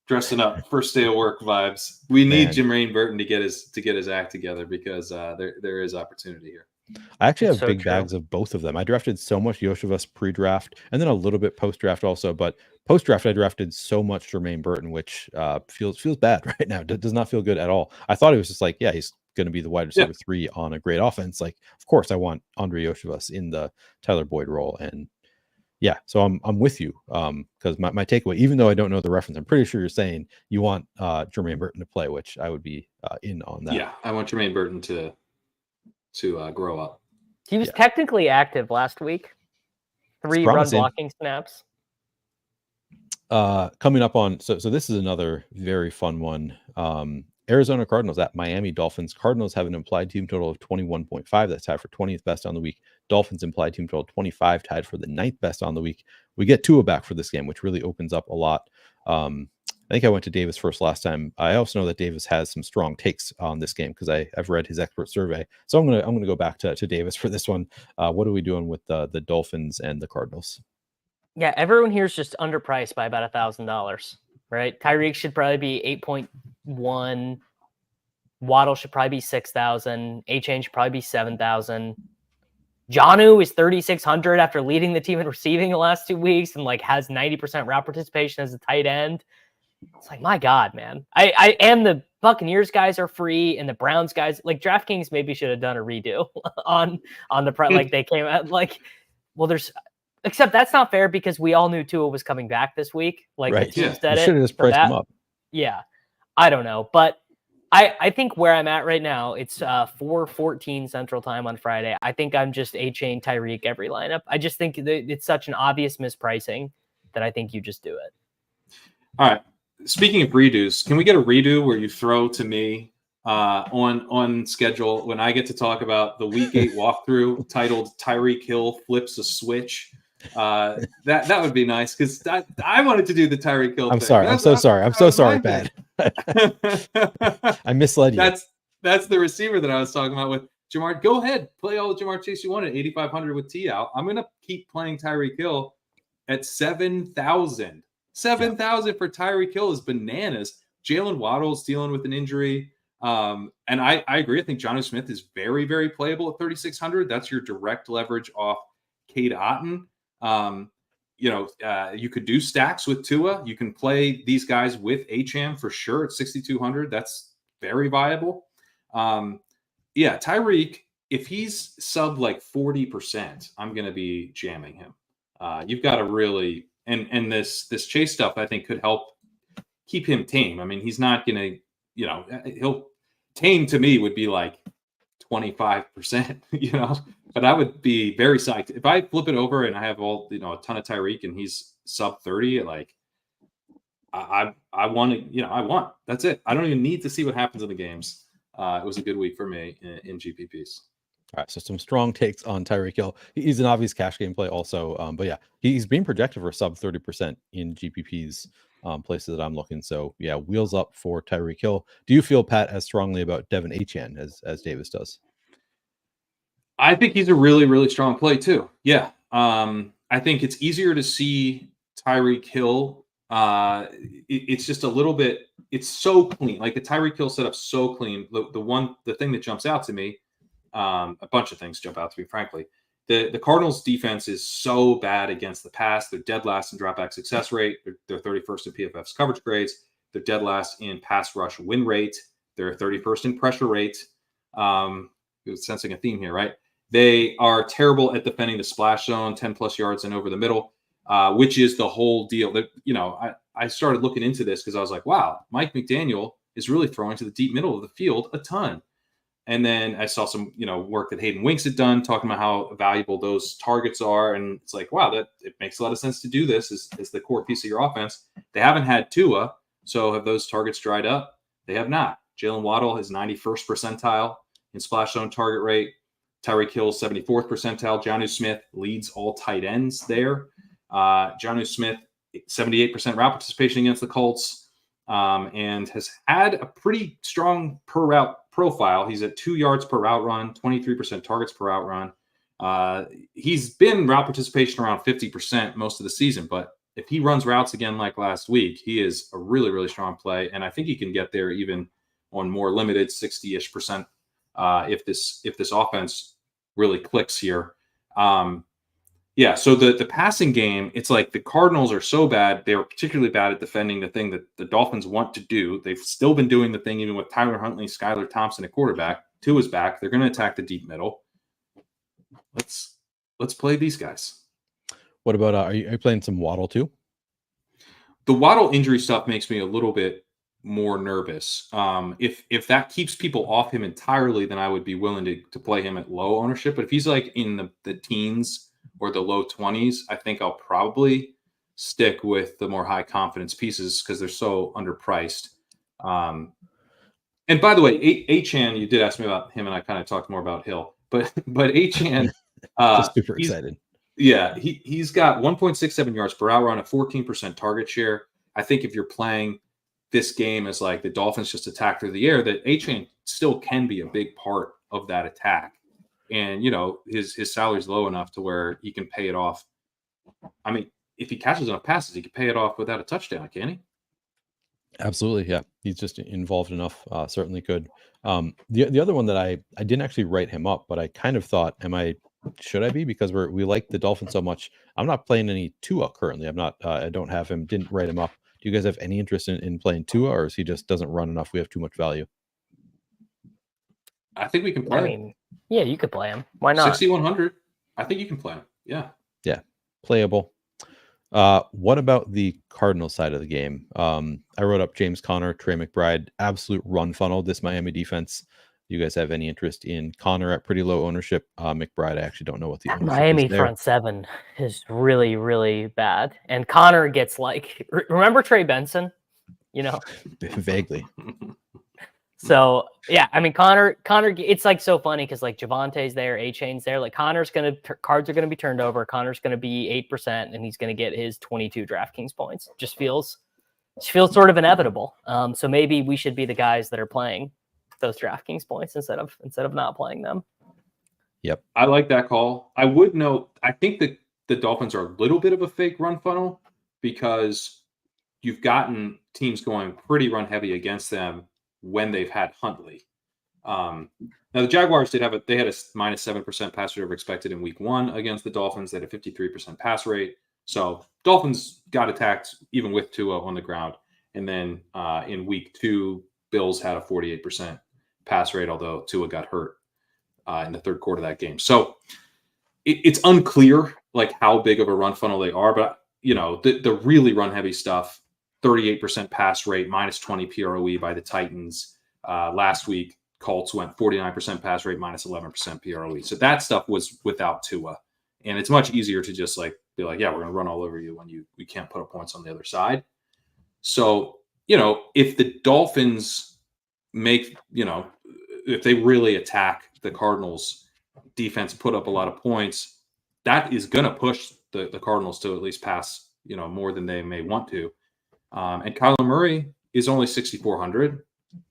dressing up, first day of work vibes. We need Jermaine Burton to get his act together because there is opportunity here. I actually have big bags of both of them. I drafted so much Yoshivas pre-draft and then a little bit post-draft also, but post-draft I drafted so much Jermaine Burton, which feels bad right now. Does not feel good at all. I thought it was just like, he's going to be the wide receiver 3 on a great offense. Like, of course I want Andre Yoshivas in the Tyler Boyd role. And so I'm with you. Because my takeaway, even though I don't know the reference, I'm pretty sure you're saying you want Jermaine Burton to play, which I would be in on that. Yeah, I want Jermaine Burton to grow up. He was technically active last week. 3 run blocking snaps. Coming up on so this is another very fun one. Arizona Cardinals at Miami Dolphins. Cardinals have an implied team total of 21.5. That's tied for 20th best on the week. Dolphins implied team total 25, tied for the 9th best on the week. We get Tua back for this game, which really opens up a lot. I think I went to Davis first last time. I also know that Davis has some strong takes on this game because I've read his expert survey. So I'm gonna go back to Davis for this one. What are we doing with the Dolphins and the Cardinals? Yeah, everyone here is just underpriced by about $1,000, right? Tyreek should probably be 8.1. Waddle should probably be 6,000. A-Chain should probably be 7,000. Jonnu is 3,600 after leading the team in receiving the last 2 weeks and like has 90% route participation as a tight end. It's like, my God, man. I and the Buccaneers guys are free and the Browns guys, like DraftKings maybe should have done a redo on the like they came out like, well, Except that's not fair because we all knew Tua was coming back this week. Like the team said it. Should have just priced him up. Yeah. I don't know. But I think where I'm at right now, it's 4:14 Central Time on Friday. I think I'm just A-chain Tyreek every lineup. I just think it's such an obvious mispricing that I think you just do it. All right. Speaking of redos, can we get a redo where you throw to me on schedule when I get to talk about the Week 8 walkthrough titled Tyreek Hill Flips a Switch? That would be nice because I wanted to do the Tyreek Hill. I'm sorry. I'm so sorry, Pat. I misled you. That's the receiver that I was talking about with Jamar. Go ahead, play all the Jamar Chase you want at 8,500 with T out. I'm gonna keep playing Tyreek Hill at 7,000. 7,000 for Tyreek Hill is bananas. Jalen Waddle's dealing with an injury. And I agree. I think Jonnu Smith is very, very playable at 3,600. That's your direct leverage off Cade Otton. You could do stacks with Tua. You can play these guys with Achane for sure at 6,200. That's very viable. Tyreek, if he's sub like 40%, I'm going to be jamming him. You've got to really, and this Chase stuff, I think could help keep him tame. I mean, he's not going to, he'll tame to me would be like 25%, but I would be very psyched if I flip it over and I have a ton of Tyreek and he's sub 30. Like I want to, I want, that's it. I don't even need to see what happens in the games. It was a good week for me in GPPs. All right, so some strong takes on Tyreek Hill. He's an obvious cash game play also, but yeah, he's being projected for sub 30% in GPPs places that I'm looking. So yeah, wheels up for Tyreek Hill. Do you feel, Pat, as strongly about Devin Achane as Davis does? I think he's a really, really strong play too. Yeah, I think it's easier to see Tyreek Hill. It's just a little bit. It's so clean. Like the Tyreek Hill setup, so clean. The thing that jumps out to me. A bunch of things jump out to me, frankly. The Cardinals defense is so bad against the pass. They're dead last in dropback success rate. They're 31st in PFF's coverage grades. They're dead last in pass rush win rate. They're 31st in pressure rate. Sensing a theme here, right? They are terrible at defending the splash zone, 10 plus yards and over the middle, which is the whole deal. That I started looking into this because I was like, wow, Mike McDaniel is really throwing to the deep middle of the field a ton. And then I saw some, work that Hayden Winks had done, talking about how valuable those targets are. And it's like, wow, it makes a lot of sense to do this as the core piece of your offense. They haven't had Tua, so have those targets dried up? They have not. Jalen Waddle is 91st percentile in splash zone target rate. Tyreek Hill, 74th percentile. Jonnu Smith leads all tight ends there. Jonnu Smith, 78% route participation against the Colts, and has had a pretty strong per route profile. He's at 2 yards per route run, 23% targets per route run. He's been route participation around 50% most of the season, but if he runs routes again like last week, he is a really, really strong play. And I think he can get there even on more limited 60-ish percent if this offense really clicks here. So the passing game, it's like the Cardinals are so bad. They're particularly bad at defending the thing that the Dolphins want to do. They've still been doing the thing even with Tyler Huntley, Skylar Thompson at quarterback. Tua's back. They're going to attack the deep middle. Let's play these guys. What about are you playing some Waddle too? The Waddle injury stuff makes me a little bit more nervous. If that keeps people off him entirely, then I would be willing to play him at low ownership. But if he's like in the teens or the low 20s, I think I'll probably stick with the more high confidence pieces because they're so underpriced. And by the way, Achane, you did ask me about him, and I kind of talked more about Hill, but Achane, just super excited. Yeah, he's got 1.67 yards per hour on a 14% target share. I think if you're playing this game as like the Dolphins just attack through the air, that Achane still can be a big part of that attack. And, his salary's low enough to where he can pay it off. I mean, if he catches enough passes, he can pay it off without a touchdown, can he? Absolutely, yeah. He's just involved enough, certainly could. The other one that I didn't actually write him up, but I kind of thought, should I be? Because we like the Dolphins so much. I'm not playing any Tua currently. I don't have him, didn't write him up. Do you guys have any interest in playing Tua, or is he just doesn't run enough? We have too much value. I think we can play him. Yeah, you could play him. Why not? 6,100. I think you can play him. Yeah. Yeah. playable. What about the Cardinals side of the game? I wrote up James Conner, Trey McBride, absolute run funnel. This Miami defense. Do you guys have any interest in Conner at pretty low ownership? McBride, I actually don't know what the ownership Miami is there. front seven is really, really bad. And Conner gets like, remember Trey Benson? Vaguely. So yeah, I mean Connor, it's like so funny because like Javante's there, A-Chain's there. Like cards are gonna be turned over. Connor's gonna be 8%, and he's gonna get his 22 DraftKings points. Just feels sort of inevitable. So maybe we should be the guys that are playing those DraftKings points instead of not playing them. Yep, I like that call. I would note, I think that the Dolphins are a little bit of a fake run funnel because you've gotten teams going pretty run heavy against them when they've had Huntley. Now the Jaguars had a -7% pass rate over expected in week 1 against the Dolphins. They had a 53% pass rate. So Dolphins got attacked even with Tua on the ground. And then in week 2, Bills had a 48% pass rate, although Tua got hurt in the third quarter of that game. So it's unclear like how big of a run funnel they are, but the really run heavy stuff, 38% pass rate, -20 PROE by the Titans. Last week, Colts went 49% pass rate, -11% PROE. So that stuff was without Tua. And it's much easier to just like be like, yeah, we're going to run all over you when we can't put up points on the other side. So, if the Dolphins make, if they really attack the Cardinals defense, put up a lot of points, that is going to push the Cardinals to at least pass, more than they may want to. And Kyler Murray is only 6,400.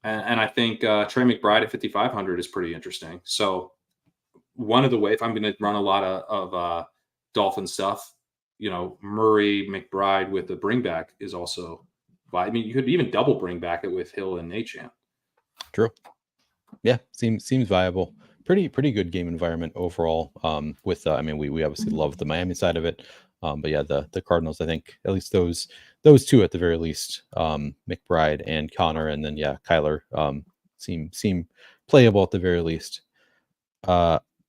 And I think Trey McBride at 5,500 is pretty interesting. So one of the ways, if I'm going to run a lot of Dolphin stuff, Murray, McBride with the bring back is also, I mean, you could even double bring back it with Hill and Achane. True. Yeah, seems viable. Pretty good game environment overall. With I mean, we obviously love the Miami side of it, but yeah, the Cardinals. I think at least those two at the very least, McBride and Connor, and then yeah, Kyler seem playable at the very least.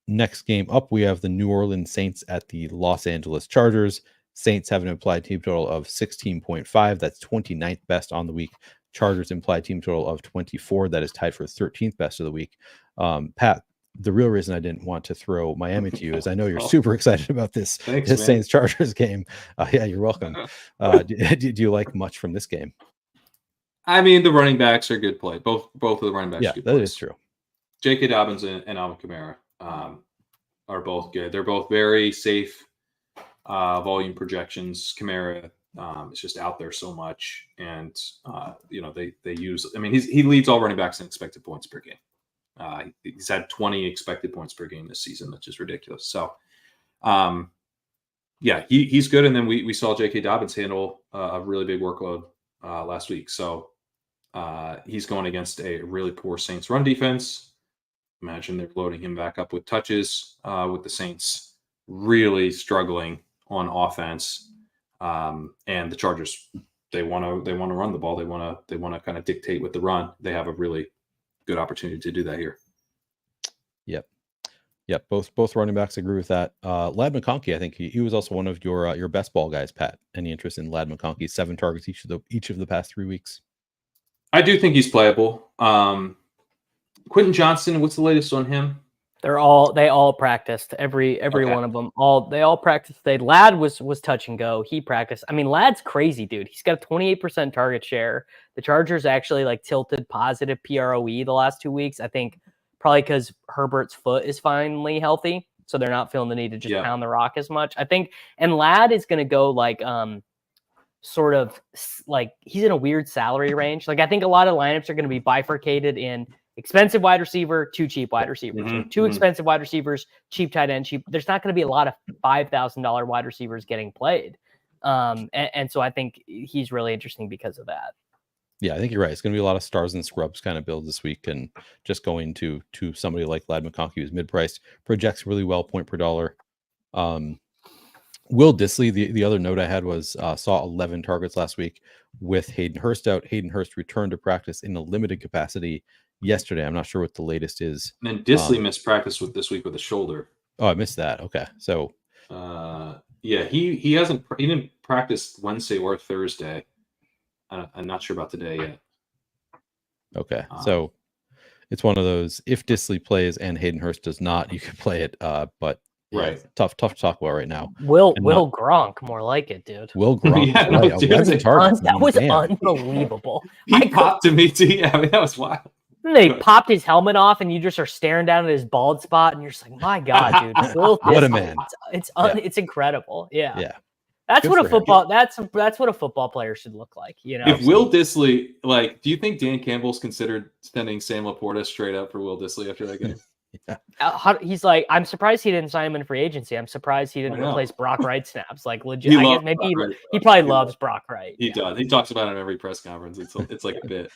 Next game up, we have the New Orleans Saints at the Los Angeles Chargers. Saints have an implied team total of 16.5. That's 29th best on the week. Chargers implied team total of 24. That is tied for 13th best of the week. Pat, the real reason I didn't want to throw Miami to you is I know you're super excited about this Saints Chargers game. Yeah, you're welcome. Do you like much from this game? I mean, the running backs are good play. Both of the running backs. Yeah, are good that plays. is true. J.K. Dobbins and Alvin Kamara are both good. They're both very safe volume projections. Kamara is just out there so much, and they use. I mean, he leads all running backs in expected points per game. He's had 20 expected points per game this season, which is ridiculous. So, yeah, he's good. And then we saw J.K. Dobbins handle a really big workload last week. So he's going against a really poor Saints run defense. Imagine they're loading him back up with touches with the Saints really struggling on offense. And the Chargers, they want to run the ball. They want to kind of dictate with the run. They have a really good opportunity to do that here. Yep. Both running backs agree with that. Ladd McConkey, I think he was also one of your best ball guys. Pat, any interest in Ladd McConkey? 7 targets each of the past 3 weeks. I do think he's playable. Quentin Johnson, what's the latest on him? They all practiced. Every one of them. They all practiced. Ladd was touch and go. He practiced. I mean, Ladd's crazy, dude. He's got a 28% target share. The Chargers actually like tilted positive PROE the last 2 weeks. I think probably because Herbert's foot is finally healthy, so they're not feeling the need to just pound the rock as much. I think, and Ladd is going to go like sort of like he's in a weird salary range. Like I think a lot of lineups are going to be bifurcated in expensive wide receiver, 2 cheap wide receivers, or 2 expensive wide receivers, cheap tight end, cheap. There's not going to be a lot of $5,000 wide receivers getting played. And so I think he's really interesting because of that. Yeah, I think you're right. It's going to be a lot of stars and scrubs kind of build this week, and just going to somebody like Ladd McConkey, who's mid-priced, projects really well, point per dollar. Will Dissly, the other note I had was saw 11 targets last week with Hayden Hurst out. Hayden Hurst returned to practice in a limited capacity yesterday. I'm not sure what the latest is. And then Dissly missed practice this week with a shoulder. Oh, I missed that. Okay, so Yeah, he didn't practice Wednesday or Thursday. I'm not sure about today yet. Okay, so it's one of those. If Disley plays and Hayden Hurst does not, you can play it. But yeah, right, tough to talk about right now. Will Gronk, more like it, dude. Will Gronk, yeah, right? 11 targets. That was damn. unbelievable. He popped to me too. Yeah, I mean, that was wild. Then they popped his helmet off, and you just are staring down at his bald spot, and you're just like, "My God, dude! What a man! It's incredible." Yeah, yeah. That's Good what a for him. football. That's what a football player should look like. You know, If Will Disley, like, do you think Dan Campbell's considered sending Sam Laporta straight up for Will Disley after that game? Yeah. He's like, I'm surprised he didn't sign him in free agency. I'm surprised he didn't replace Brock Wright snaps. Like, legit, I guess maybe he probably loves Brock Wright. He does. He talks about it in every press conference. It's like a bit.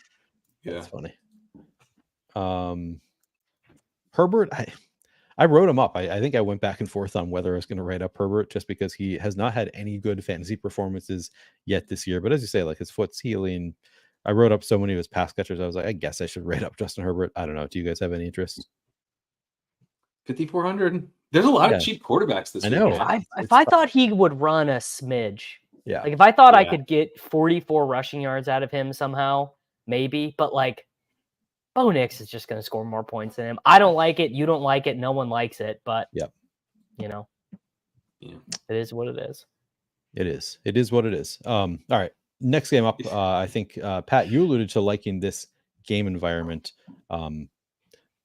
Yeah, that's funny. Herbert, I wrote him up. I think I went back and forth on whether I was going to write up Herbert just because he has not had any good fantasy performances yet this year. But as you say, like his foot's healing. I wrote up so many of his pass catchers. I was like, I guess I should write up Justin Herbert. I don't know. Do you guys have any interest? 5,400. There's a lot of cheap quarterbacks this week. I know. If I thought he would run a smidge, yeah. Like if I thought I could get 44 rushing yards out of him somehow, maybe. But like, Bo Nix is just going to score more points than him. I don't like it. You don't like it. No one likes it. But you know, it is what it is. It is. It is what it is. All right. Next game up. I think Pat, you alluded to liking this game environment.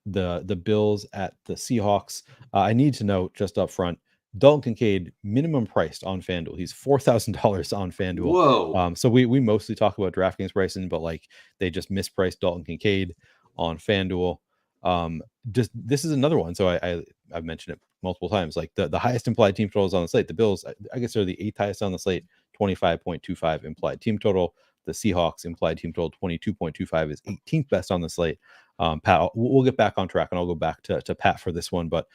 The Bills at the Seahawks. I need to note just up front, Dalton Kincaid minimum priced on FanDuel. He's $4,000 on FanDuel. Whoa. So we mostly talk about DraftKings pricing, but like they just mispriced Dalton Kincaid on FanDuel. This is another one. So I've mentioned it multiple times. Like the highest implied team totals on the slate. The Bills, I guess, are the 8th highest on the slate. 25.25 implied team total. The Seahawks implied team total 22.25 is 18th best on the slate. Pat, we'll get back on track, and I'll go back to Pat for this one. But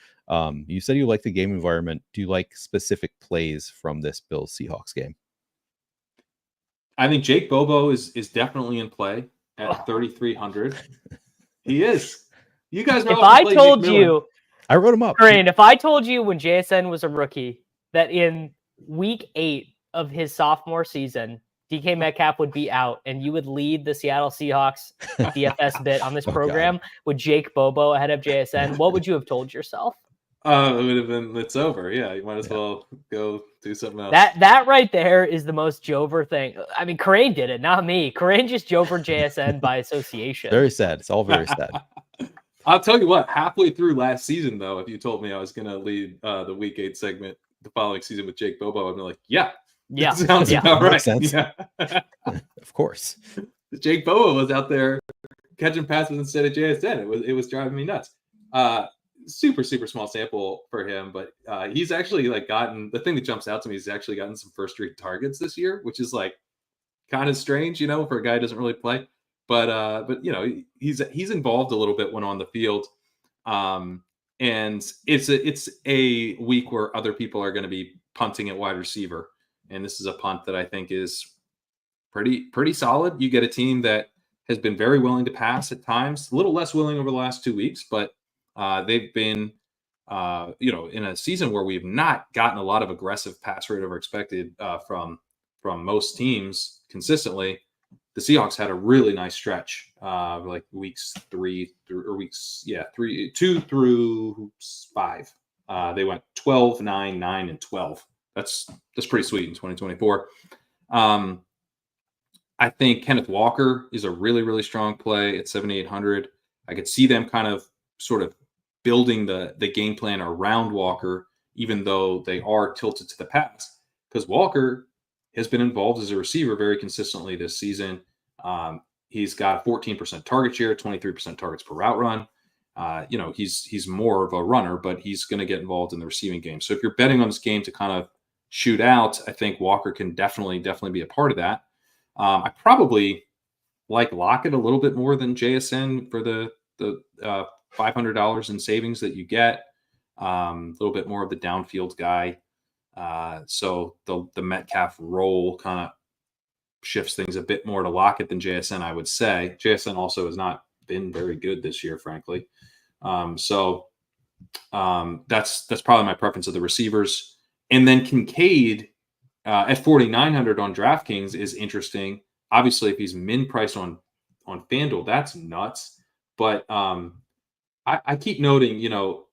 you said you like the game environment. Do you like specific plays from this Bills Seahawks game? I think Jake Bobo is definitely in play at 3,300. He is. You guys know. If I told you, I wrote him up. Green, if I told you when JSN was a rookie that in week 8 of his sophomore season, DK Metcalf would be out and you would lead the Seattle Seahawks DFS bit on this program with Jake Bobo ahead of JSN, what would you have told yourself? It would have been, it's over. Yeah, you might as well go do something else. That right there is the most Jover thing. I mean, Corain did it, not me. Corain just Jover JSN by association. Very sad. It's all very sad. I'll tell you what, halfway through last season, though, if you told me I was going to lead the Week 8 segment the following season with Jake Bobo, I'd be like, yeah, sounds about right. Sense. Yeah. Of course. Jake Bobo was out there catching passes instead of JSN. It was driving me nuts. Super small sample for him, but he's actually like gotten, the thing that jumps out to me is he's actually gotten some first street targets this year, which is like kind of strange, for a guy who doesn't really play. But he's involved a little bit when on the field, and it's a week where other people are going to be punting at wide receiver, and this is a punt that I think is pretty solid. You get a team that has been very willing to pass at times, a little less willing over the last 2 weeks, but they've been in a season where we've not gotten a lot of aggressive pass rate over expected from most teams consistently. The Seahawks had a really nice stretch, like weeks 2 through 5. They went 12, 9, 9, and 12. That's pretty sweet in 2024. I think Kenneth Walker is a really, really strong play at 7,800. I could see them kind of sort of building the game plan around Walker, even though they are tilted to the pass, because Walker has been involved as a receiver very consistently this season. He's got a 14% target share, 23% targets per route run. He's more of a runner, but he's going to get involved in the receiving game. So if you're betting on this game to kind of shoot out, I think Walker can definitely be a part of that. I probably like Lockett a little bit more than JSN for the $500 in savings that you get. A little bit more of the downfield guy. So the Metcalf role kind of shifts things a bit more to Lockett than JSN, I would say. JSN also has not been very good this year, frankly. So that's probably my preference of the receivers. And then Kincaid at 4,900 on DraftKings is interesting. Obviously, if he's min priced on FanDuel, that's nuts. But I keep noting,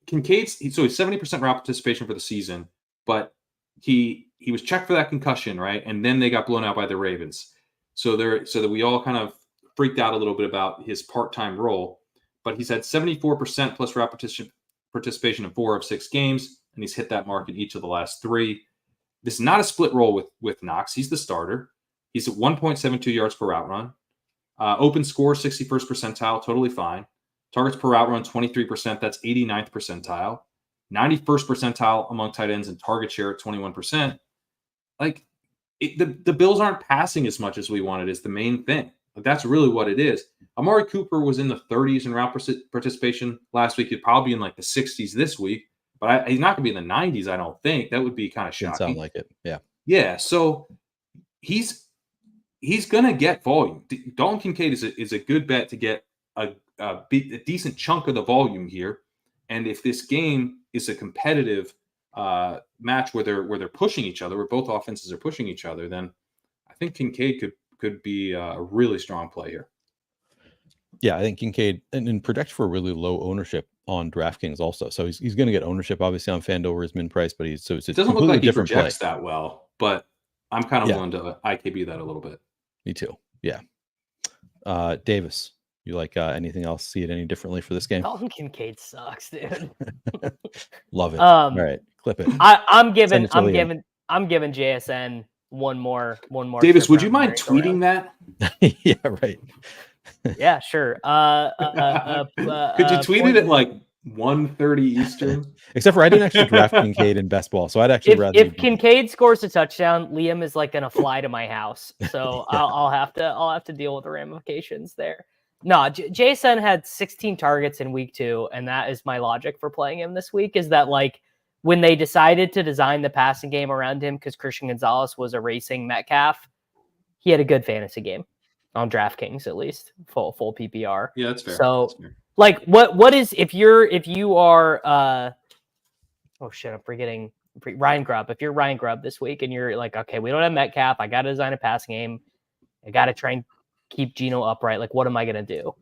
Kincaid's he's 70% route participation for the season, but he was checked for that concussion, right? And then they got blown out by the Ravens. So that we all kind of freaked out a little bit about his part-time role. But he's had 74% plus route participation in 4 of 6 games, and he's hit that mark in each of the last 3. This is not a split role with Knox. He's the starter. He's at 1.72 yards per route run. Open score, 61st percentile, totally fine. Targets per route run, 23%. That's 89th percentile. 91st percentile among tight ends and target share at 21%. Like, the Bills aren't passing as much as we wanted is the main thing. Like, that's really what it is. Amari Cooper was in the 30s in route participation last week. He'd probably be in like the 60s this week. But he's not going to be in the 90s, I don't think. That would be kind of shocking. Sound like it, yeah. Yeah, so he's going to get volume. Dalton Kincaid is a good bet to get a decent chunk of the volume here. And if this game is a competitive match where they're pushing each other, where both offenses are pushing each other, then I think Kincaid could be a really strong play here. Yeah, I think Kincaid and projects for a really low ownership on DraftKings also. So he's going to get ownership obviously on FanDuel where his min price, but it's it doesn't look like he projects that well, but I'm kind of willing to IKB that a little bit. Me too. Yeah. Davis, you like anything else? See it any differently for this game? Dalton Kincaid sucks, dude. Love it. All right, clip it. I'm giving JSN one more. Davis, would you mind tweeting that? Yeah, right. Yeah, sure. Could you tweet it at like 1:30 Eastern? Except for I didn't actually draft Kincaid in best ball, so I'd actually rather. If Kincaid scores a touchdown, Liam is like gonna fly to my house, so yeah. I'll have to deal with the ramifications there. No, Jason had 16 targets in week 2, and that is my logic for playing him this week. Is that like when they decided to design the passing game around him because Christian Gonzalez was erasing Metcalf, he had a good fantasy game. On DraftKings, at least full PPR. Yeah, that's fair. So, that's fair. Like, what is if you are oh shit, I'm forgetting Ryan Grubb. If you're Ryan Grubb this week and you're like, okay, we don't have Metcalf, I got to design a passing game, I got to try and keep Geno upright. Like, what am I gonna do?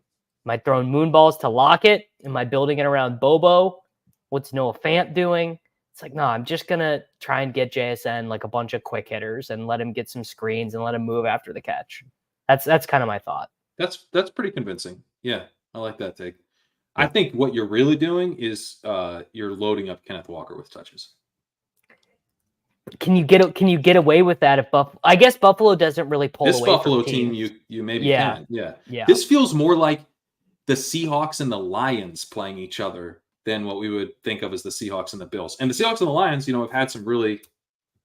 Am I throwing moonballs to Lockett? Am I building it around Bobo? What's Noah Fant doing? It's like, no, I'm just gonna try and get JSN like a bunch of quick hitters and let him get some screens and let him move after the catch. That's kind of my thought. That's pretty convincing. Yeah, I like that take. I think what you're really doing is you're loading up Kenneth Walker with touches. Can you get away with that if Buffalo? I guess Buffalo doesn't really pull this away Buffalo from team. You maybe can. Yeah. This feels more like the Seahawks and the Lions playing each other than what we would think of as the Seahawks and the Bills. And the Seahawks and the Lions, have had some really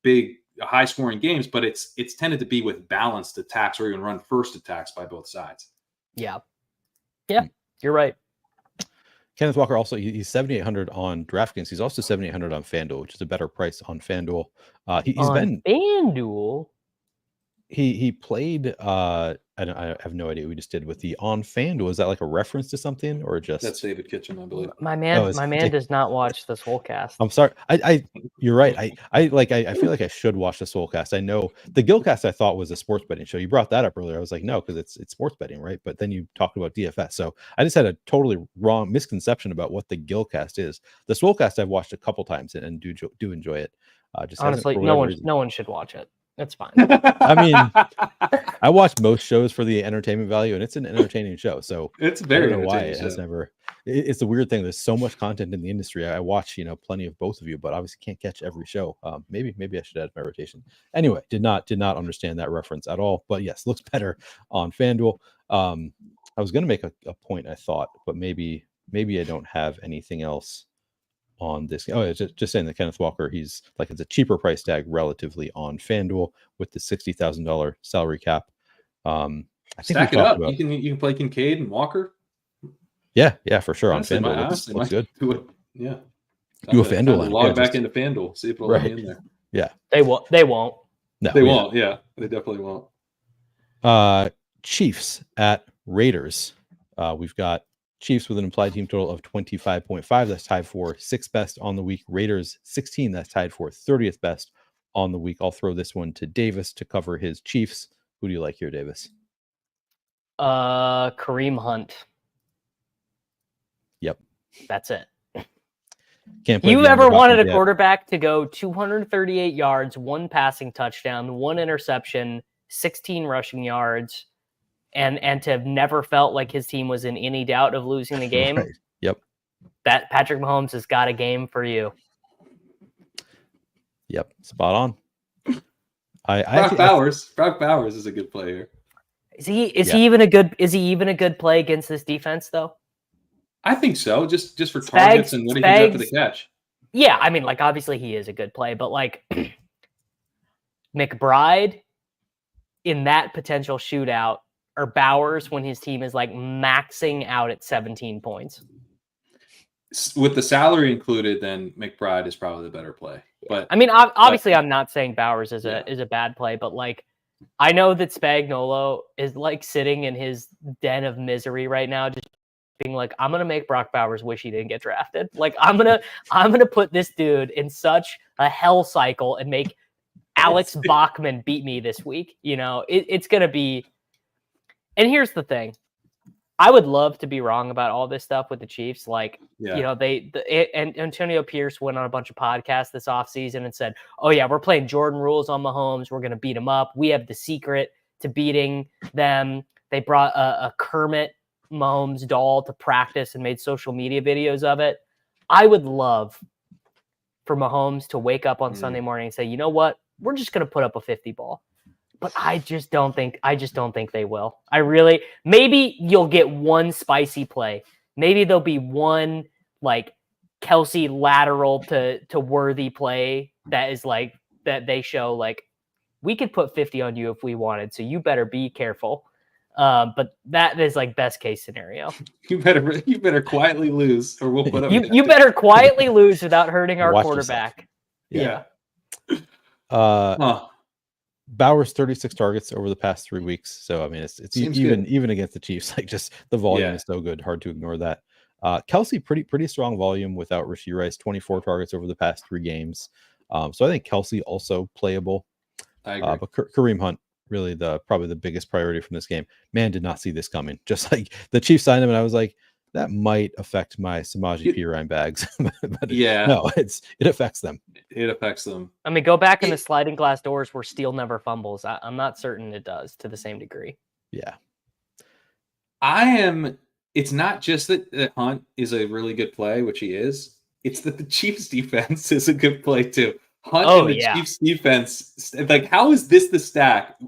big, high-scoring games, but it's tended to be with balanced attacks or even run first attacks by both sides. Yeah, you're right. Kenneth Walker also, he's 7,800 on DraftKings. He's also 7,800 on FanDuel, which is a better price on FanDuel. He's been FanDuel. He played. I have no idea what we just did with the on FanDuel. Is that like a reference to something or just? That's David Kitchen, I believe. My man does not watch the Soulcast. I'm sorry. You're right. I feel like I should watch the Soulcast. I know the Gilcast I thought was a sports betting show. You brought that up earlier. I was like, no, because it's sports betting, right? But then you talked about DFS. So I just had a totally wrong misconception about what the Gilcast is. The Soulcast I've watched a couple times and do enjoy it. Just honestly, no one should watch it. It's fine. I mean, I watch most shows for the entertainment value, and it's an entertaining show. So it's very. I don't know why it has never. It's a weird thing. There's so much content in the industry. I watch, plenty of both of you, but obviously can't catch every show. Maybe I should add my rotation. Anyway, did not understand that reference at all. But yes, looks better on FanDuel. I was going to make a point, I thought, but maybe I don't have anything else on this. Oh, it's just saying that Kenneth Walker, he's like, it's a cheaper price tag relatively on FanDuel with the $60,000 salary cap. I think stack it up. You can play Kincaid and Walker. Yeah, for sure. Honestly, on FanDuel, looks good. Do a FanDuel line. Log back into FanDuel. See if it'll let me in there. Yeah, they won't. No, they won't. Yeah, they definitely won't. Chiefs at Raiders. We've got Chiefs with an implied team total of 25.5. That's tied for 6th best on the week. Raiders 16. That's tied for 30th best on the week. I'll throw this one to Davis to cover his Chiefs. Who do you like here, Davis? Kareem Hunt. Yep. That's it. Can't play you ever wanted a yet. quarterback to go 238 yards, 1 passing touchdown, 1 interception, 16 rushing yards, and to have never felt like his team was in any doubt of losing the game? Right. Yep. That Patrick Mahomes has got a game for you. Yep. Spot on. Brock Bowers is a good player. Is he even a good play against this defense though? I think so. Just for targets and what he can do after the catch. Yeah, I mean, like obviously he is a good play, but like McBride in that potential shootout, or Bowers when his team is like maxing out at 17 points. With the salary included, then McBride is probably the better play. But I mean, obviously, I'm not saying Bowers is a bad play, but like I know that Spagnuolo is like sitting in his den of misery right now, just being like, I'm gonna make Brock Bowers wish he didn't get drafted. Like I'm gonna put this dude in such a hell cycle and make Alex Bachman beat me this week. You know, it's gonna be. And here's the thing. I would love to be wrong about all this stuff with the Chiefs. Like, you know, and Antonio Pierce went on a bunch of podcasts this offseason and said, oh yeah, we're playing Jordan rules on Mahomes. We're going to beat him up. We have the secret to beating them. They brought a Kermit Mahomes doll to practice and made social media videos of it. I would love for Mahomes to wake up on Sunday morning and say, you know what? We're just going to put up a 50 ball. But I just don't think they will. Maybe you'll get one spicy play. Maybe there'll be one like Kelsey lateral to Worthy play that is like that they show like we could put 50 on you if we wanted, so you better be careful. But that is like best case scenario. You better quietly lose, or we'll put up. You better quietly lose without hurting our quarterback. Yourself. Yeah. Bowers 36 targets over the past 3 weeks. So I mean, it's even against the Chiefs, like just the volume is so good, hard to ignore that. Kelsey pretty strong volume without Rashee Rice, 24 targets over the past 3 games. So I think Kelsey also playable. I agree. But Kareem Hunt really probably the biggest priority from this game. Man, did not see this coming. Just like the Chiefs signed him, and I was like, that might affect my Samaje Perine bags. But no, it affects them. It affects them. I mean, go back in the sliding glass doors where Steele never fumbles. I'm not certain it does to the same degree. Yeah. It's not just that Hunt is a really good play, which he is. It's that the Chiefs defense is a good play too. Hunt and the Chiefs defense. Like, how is this the stack?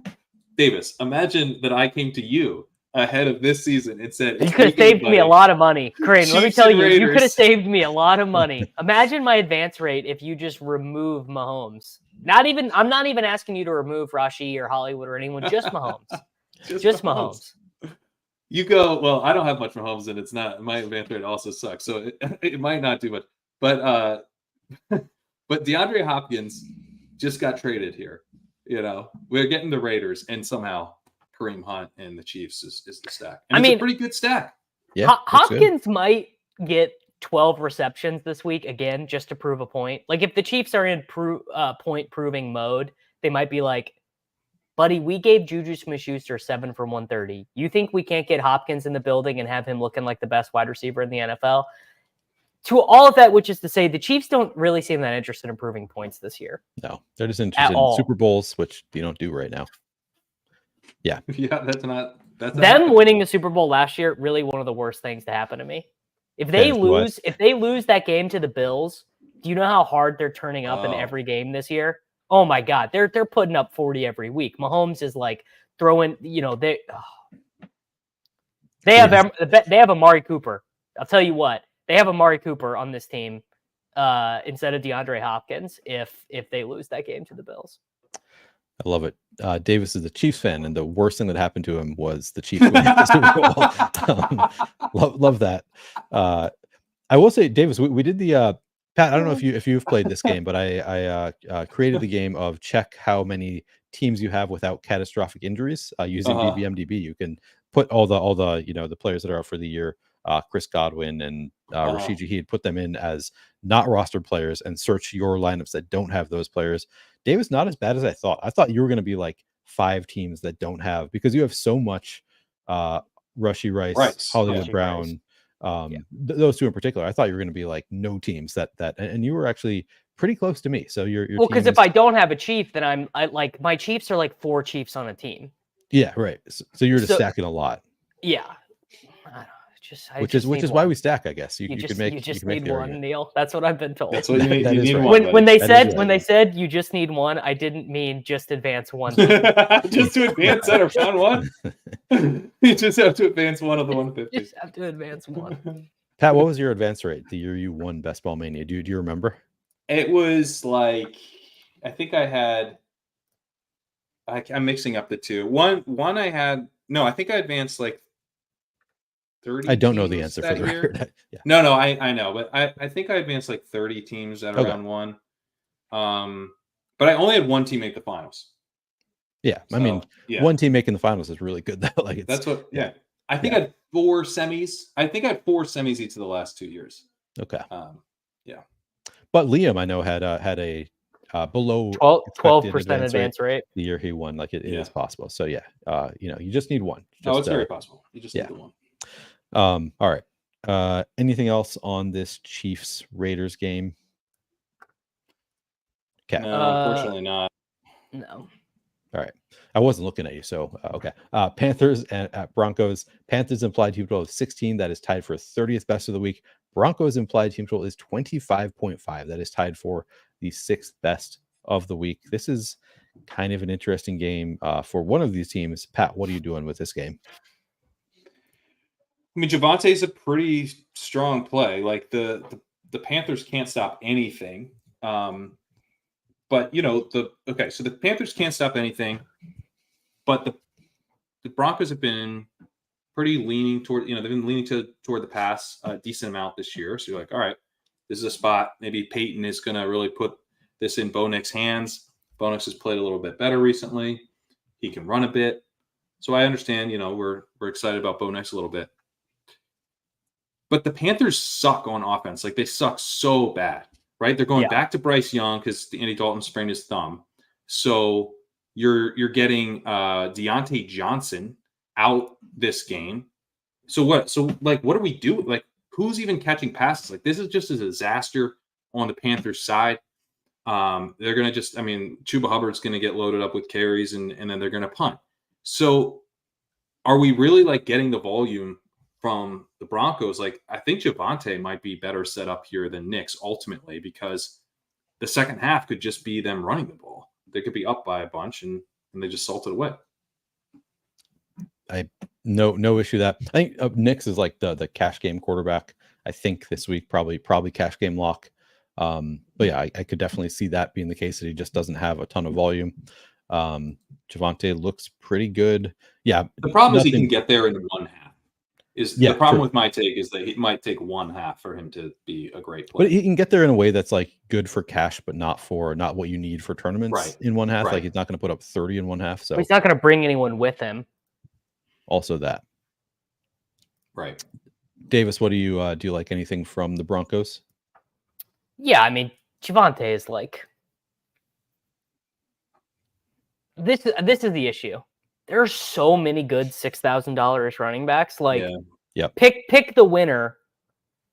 Davis, imagine that I came to you ahead of this season and said, you could have saved me a lot of money. Crane, let me tell you, you could have saved me a lot of money. Imagine my advance rate if you just remove Mahomes. I'm not even asking you to remove Rashee or Hollywood or anyone, just Mahomes. just Mahomes. You go, well, I don't have much Mahomes, and it's not, my advance rate also sucks, so it might not do much. But DeAndre Hopkins just got traded here. You know, we're getting the Raiders, and somehow Kareem Hunt and the Chiefs is the stack. And it's a pretty good stack. Yeah, Hopkins might get 12 receptions this week again, just to prove a point. Like if the Chiefs are in point proving mode, they might be like, buddy, we gave Juju Smith-Schuster 7 for 130. You think we can't get Hopkins in the building and have him looking like the best wide receiver in the NFL? To all of that, which is to say, the Chiefs don't really seem that interested in proving points this year. No, they're just interested in Super Bowls, which you don't do right now. Yeah. Yeah, that's not them winning the Super Bowl last year, really one of the worst things to happen to me. If they lose that game to the Bills, do you know how hard they're turning up in every game this year? Oh my God, they're putting up 40 every week. Mahomes is like throwing, they have Amari Cooper. I'll tell you what, they have Amari Cooper on this team instead of DeAndre Hopkins if they lose that game to the Bills. I love it. Davis is a Chiefs fan, and the worst thing that happened to him was the Chiefs winning the Super Bowl. Love that. I will say, Davis, we did the Pat. I don't know if you've played this game, but I created the game of check how many teams you have without catastrophic injuries using BBMDB. You can put all the the players that are out for the year Chris Godwin and Rashid Shaheed, put them in as not rostered players and search your lineups that don't have those players. Davis, not as bad as I thought. I thought you were going to be like 5 teams that don't have, because you have so much Rushy Rice, Hollywood Rushy Brown, those 2 in particular. I thought you were going to be like no teams that, and you were actually pretty close to me. So your well, because if I don't have a Chief, then I like my Chiefs are like 4 Chiefs on a team. Yeah, right. So you're just stacking a lot. Yeah. Which is why we stack, I guess. You just can make need one, Neil. That's what I've been told. That's what you need. You need one. When they said you just need one, I didn't mean just advance one. Just to advance out of round 1. You just have to advance one of the 150s. You just have to advance one. Pat, what was your advance rate the year you won Best Ball Mania? Do you remember? It was like, I think I had. I'm mixing up the 2. One I had. No, I think I advanced like 30. I don't know the answer for the record. Yeah. No, I know, but I think I advanced like 30 teams at round 1. But I only had 1 team make the finals. Yeah, so, I mean, 1 team making the finals is really good though. Like that's what. Yeah, I think I had 4 semis. I think I had 4 semis each of the last 2 years. Okay. Yeah. But Liam, I know had a below 12% advance rate the year he won. Like it is possible. So you just need 1. It's very possible. You just need the 1. All right. Anything else on this Chiefs Raiders game? Okay. No, unfortunately not. No. All right. I wasn't looking at you, so okay. Panthers and Broncos. Panthers implied team total of 16. That is tied for 30th best of the week. Broncos implied team total is 25.5. That is tied for the 6th best of the week. This is kind of an interesting game for one of these teams. Pat, what are you doing with this game? I mean, Javante's a pretty strong play. Like the Panthers can't stop anything. But so the Panthers can't stop anything, but the Broncos have been pretty leaning toward, they've been leaning toward the pass a decent amount this year. So you're like, all right, this is a spot. Maybe Peyton is going to really put this in Bo Nix's hands. Bo Nix has played a little bit better recently. He can run a bit. So I understand, we're excited about Bo Nix a little bit. But the Panthers suck on offense. Like, they suck so bad, right? They're going back to Bryce Young because Andy Dalton sprained his thumb. So you're getting Deontay Johnson out this game. So what? So, like, what do we do? Like, who's even catching passes? Like, this is just a disaster on the Panthers side. They're going to just, Chuba Hubbard's going to get loaded up with carries and then they're going to punt. So are we really, like, getting the volume from the Broncos? Like, I think Javonte might be better set up here than Nix ultimately, because the second half could just be them running the ball. They could be up by a bunch and they just salt it away. No issue that. I think Nix is like the cash game quarterback. I think this week probably cash game lock. But yeah, I could definitely see that being the case, that he just doesn't have a ton of volume. Javonte looks pretty good. Yeah. The problem is he can get there in one half. The problem with my take is that it might take one half for him to be a great player. But he can get there in a way that's like good for cash, but not what you need for tournaments in one half. Right. Like, he's not going to put up 30 in one half. So he's not going to bring anyone with him. Also that. Right. Davis, what do you like anything from the Broncos? Yeah, Javonte is like, this is the issue. There are so many good $6,000 running backs. Like, pick the winner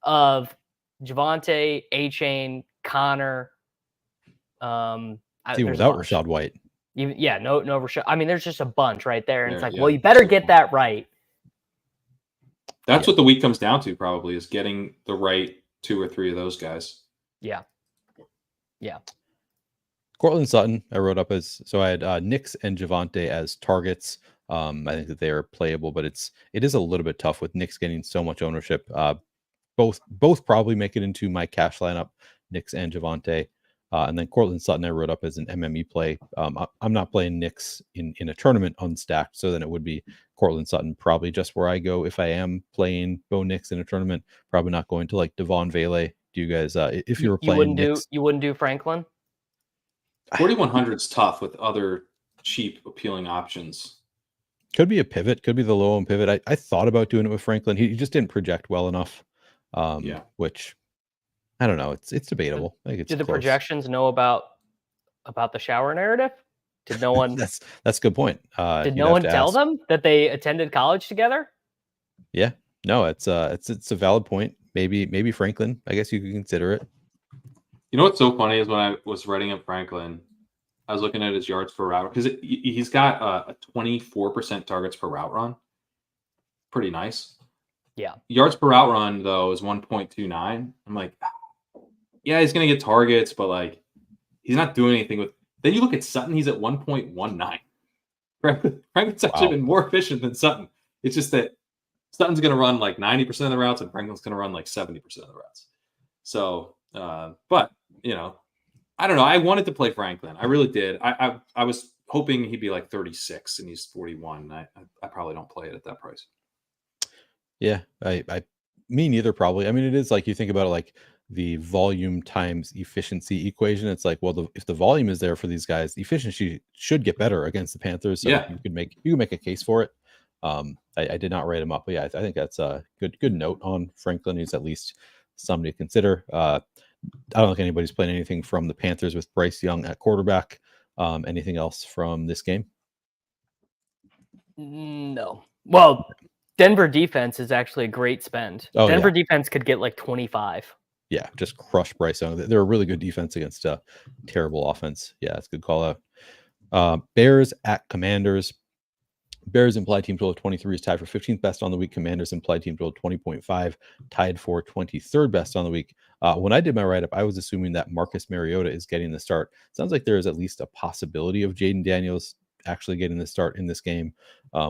of Javonte, A-Chain, Connor. Without Rachaad White. No Rachaad. There's just a bunch right there, and it's like, well, you better get that right. That's what the week comes down to, probably, is getting the right 2 or 3 of those guys. Yeah. Cortland Sutton, I wrote up so I had Nix and Javonte as targets. I think that they are playable, but it is a little bit tough with Nix getting so much ownership. Both probably make it into my cash lineup, Nix and Javonte. And then Cortland Sutton I wrote up as an MME play. I'm not playing Nix in a tournament unstacked, so then it would be Cortland Sutton probably just where I go if I am playing Bo Nix in a tournament. Probably not going to like Devon Vele. Do you guys, if you were playing you wouldn't do Franklin? 4,100 is tough with other cheap, appealing options. Could be a pivot. Could be the low end pivot. I thought about doing it with Franklin. He just didn't project well enough. Which I don't know. It's debatable. I think it's Did the close. projections know about the shower narrative? Did no one? That's a good point. Did no one tell them that they attended college together? Yeah. No, it's a valid point. Maybe Franklin. I guess you could consider it. You know what's so funny is when I was writing up Franklin, I was looking at his yards per route because he's got a 24% targets per route run. Pretty nice. Yeah. Yards per route run, though, is 1.29. I'm like, yeah, he's going to get targets, but like he's not doing anything with. Then you look at Sutton, he's at 1.19. Franklin's actually been more efficient than Sutton. It's just that Sutton's going to run like 90% of the routes and Franklin's going to run like 70% of the routes. So, but, you know, I don't know. I wanted to play Franklin. I really did. I was hoping he'd be like 36 and he's 41. I probably don't play it at that price. Yeah, me neither, probably. I mean, it is like you think about it, like the volume times efficiency equation. It's like, well, if the volume is there for these guys, the efficiency should get better against the Panthers. So you could make a case for it. I did not write him up, but yeah, I think that's a good note on Franklin. He's at least somebody to consider. I don't think anybody's playing anything from the Panthers with Bryce Young at quarterback. Anything else from this game? No. Well, Denver defense is actually a great spend. Denver defense could get like 25. Yeah, just crush Bryce Young. They're a really good defense against a terrible offense. Yeah, it's a good call out. Bears at Commanders. Bears implied team total of 23 is tied for 15th best on the week. Commanders implied team total of 20.5, tied for 23rd best on the week. When I did my write-up, I was assuming that Marcus Mariota is getting the start. Sounds like there is at least a possibility of Jaden Daniels actually getting the start in this game,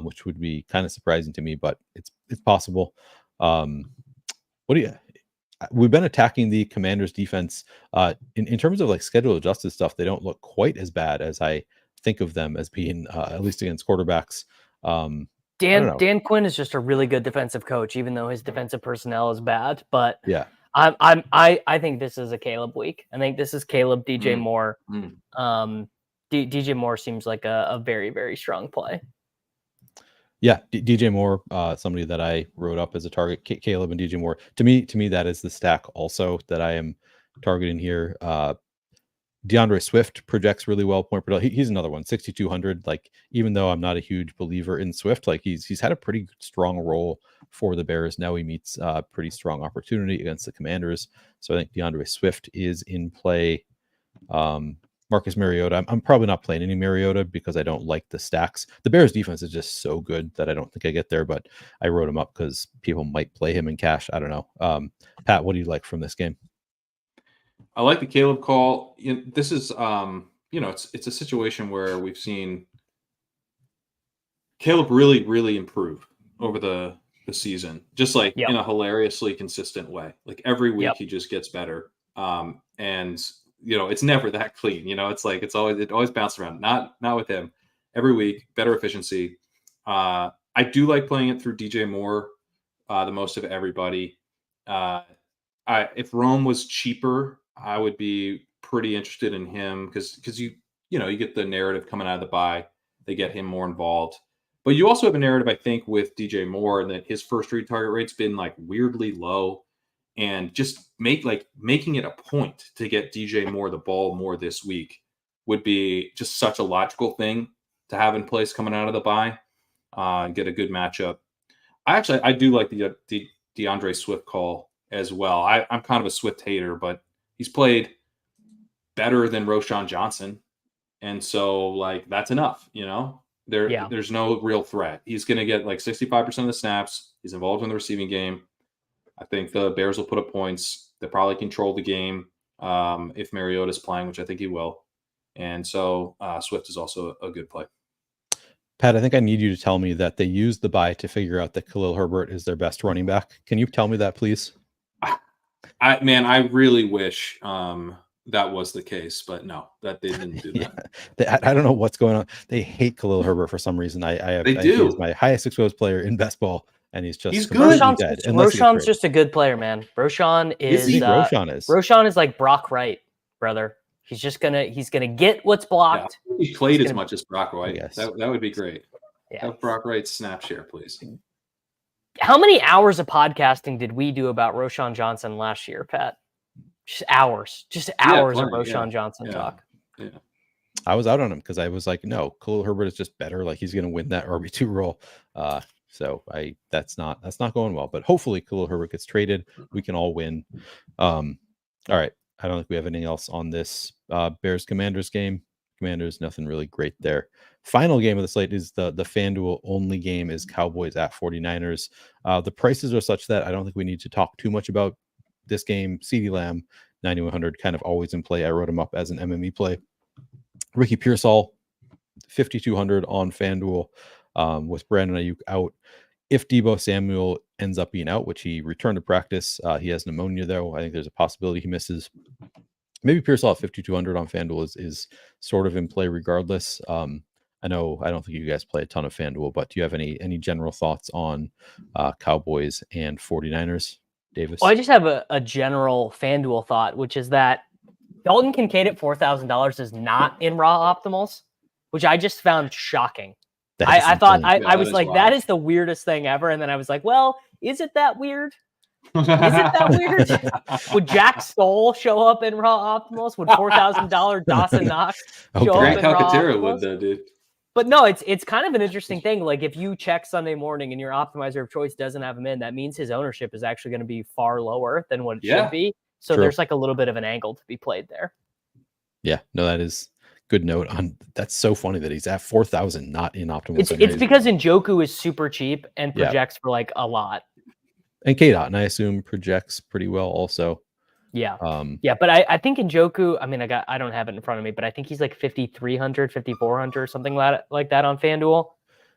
which would be kind of surprising to me, but it's possible. We've been attacking the Commanders defense in terms of like schedule adjusted stuff. They don't look quite as bad as I think of them as being, at least against quarterbacks. Dan Quinn is just a really good defensive coach, even though his defensive personnel is bad. But yeah, I think this is a Caleb week. I think this is Caleb, DJ Moore. DJ Moore seems like a very, very strong play. Yeah, DJ Moore, somebody that I wrote up as a target. Caleb and DJ Moore. To me, that is the stack also that I am targeting here. DeAndre Swift projects really well. Point per, he's another one, 6,200. Like, even though I'm not a huge believer in Swift, like he's had a pretty strong role for the Bears. Now he meets a pretty strong opportunity against the Commanders. So I think DeAndre Swift is in play. Marcus Mariota, I'm probably not playing any Mariota because I don't like the stacks. The Bears defense is just so good that I don't think I get there, but I wrote him up because people might play him in cash. I don't know. Pat, what do you like from this game? I like the Caleb call. This is, it's a situation where we've seen Caleb really, really improve over the season, just like in a hilariously consistent way. Like every week he just gets better. And it's never that clean. It's like it always bounces around. Not with him. Every week, better efficiency. I do like playing it through DJ Moore, the most of everybody. If Rome was cheaper, I would be pretty interested in him because you get the narrative coming out of the bye. They get him more involved. But you also have a narrative, I think, with DJ Moore that his first read target rate's been like weirdly low. And just making it a point to get DJ Moore the ball more this week would be just such a logical thing to have in place coming out of the bye. Get a good matchup. I do like the DeAndre Swift call as well. I'm kind of a Swift hater, but he's played better than Roschon Johnson. And so that's enough, There's no real threat. He's going to get 65% of the snaps. He's involved in the receiving game. I think the Bears will put up points. They'll probably control the game if Mariota's playing, which I think he will. And so Swift is also a good play. Pat, I think I need you to tell me that they used the bye to figure out that Khalil Herbert is their best running back. Can you tell me that, please? I really wish that was the case, but no, that they didn't do that. I don't know what's going on. They hate Khalil Herbert for some reason. They do. He's my highest exposed player in best ball, and he's good. Roschon's just a good player, man. Roschon is like Brock Wright, brother. He's gonna get what's blocked. Yeah, he played as much as Brock Wright. That would be great. Have Brock Wright's snap share, please. How many hours of podcasting did we do about Roschon Johnson last year, Pat? Just hours of Roschon Johnson talk. Yeah. I was out on him because I was like, no, Khalil Herbert is just better. Like he's going to win that RB2 role. So that's not going well. But hopefully Khalil Herbert gets traded. We can all win. All right. I don't think we have anything else on this Bears Commanders game. Commanders, nothing really great there. Final game of the slate is the FanDuel only game is Cowboys at 49ers. The prices are such that I don't think we need to talk too much about this game. CeeDee Lamb, 9,100, kind of always in play. I wrote him up as an MME play. Ricky Pearsall, 5,200 on FanDuel with Brandon Ayuk out. If Deebo Samuel ends up being out, which he returned to practice, he has pneumonia, though. I think there's a possibility he misses. Maybe Pearsall at 5,200 on FanDuel is sort of in play regardless. I don't think you guys play a ton of FanDuel, but do you have any general thoughts on Cowboys and 49ers, Davis? Well, I just have a general FanDuel thought, which is that Dalton Kincaid at $4,000 is not in raw optimals, which I just found shocking. I thought I was like, wild. That is the weirdest thing ever. And then I was like, well, is it that weird? Is it that weird? Would Jack Stoll show up in raw optimals? Would $4,000 Dawson Knox show up in raw optimals? Would though, dude. But no, it's kind of an interesting thing. Like if you check Sunday morning and your optimizer of choice doesn't have him in, that means his ownership is actually going to be far lower than what it should be. So there's like a little bit of an angle to be played there. Yeah, no, that is good note on. That's so funny that he's at 4,000, not in optimal. It's because Njoku is super cheap and projects for like a lot. And K-Dot, I assume, projects pretty well also. Yeah. But I think Njoku, I mean, I don't have it in front of me, but I think he's like 5,300, 5,400, something like that on FanDuel,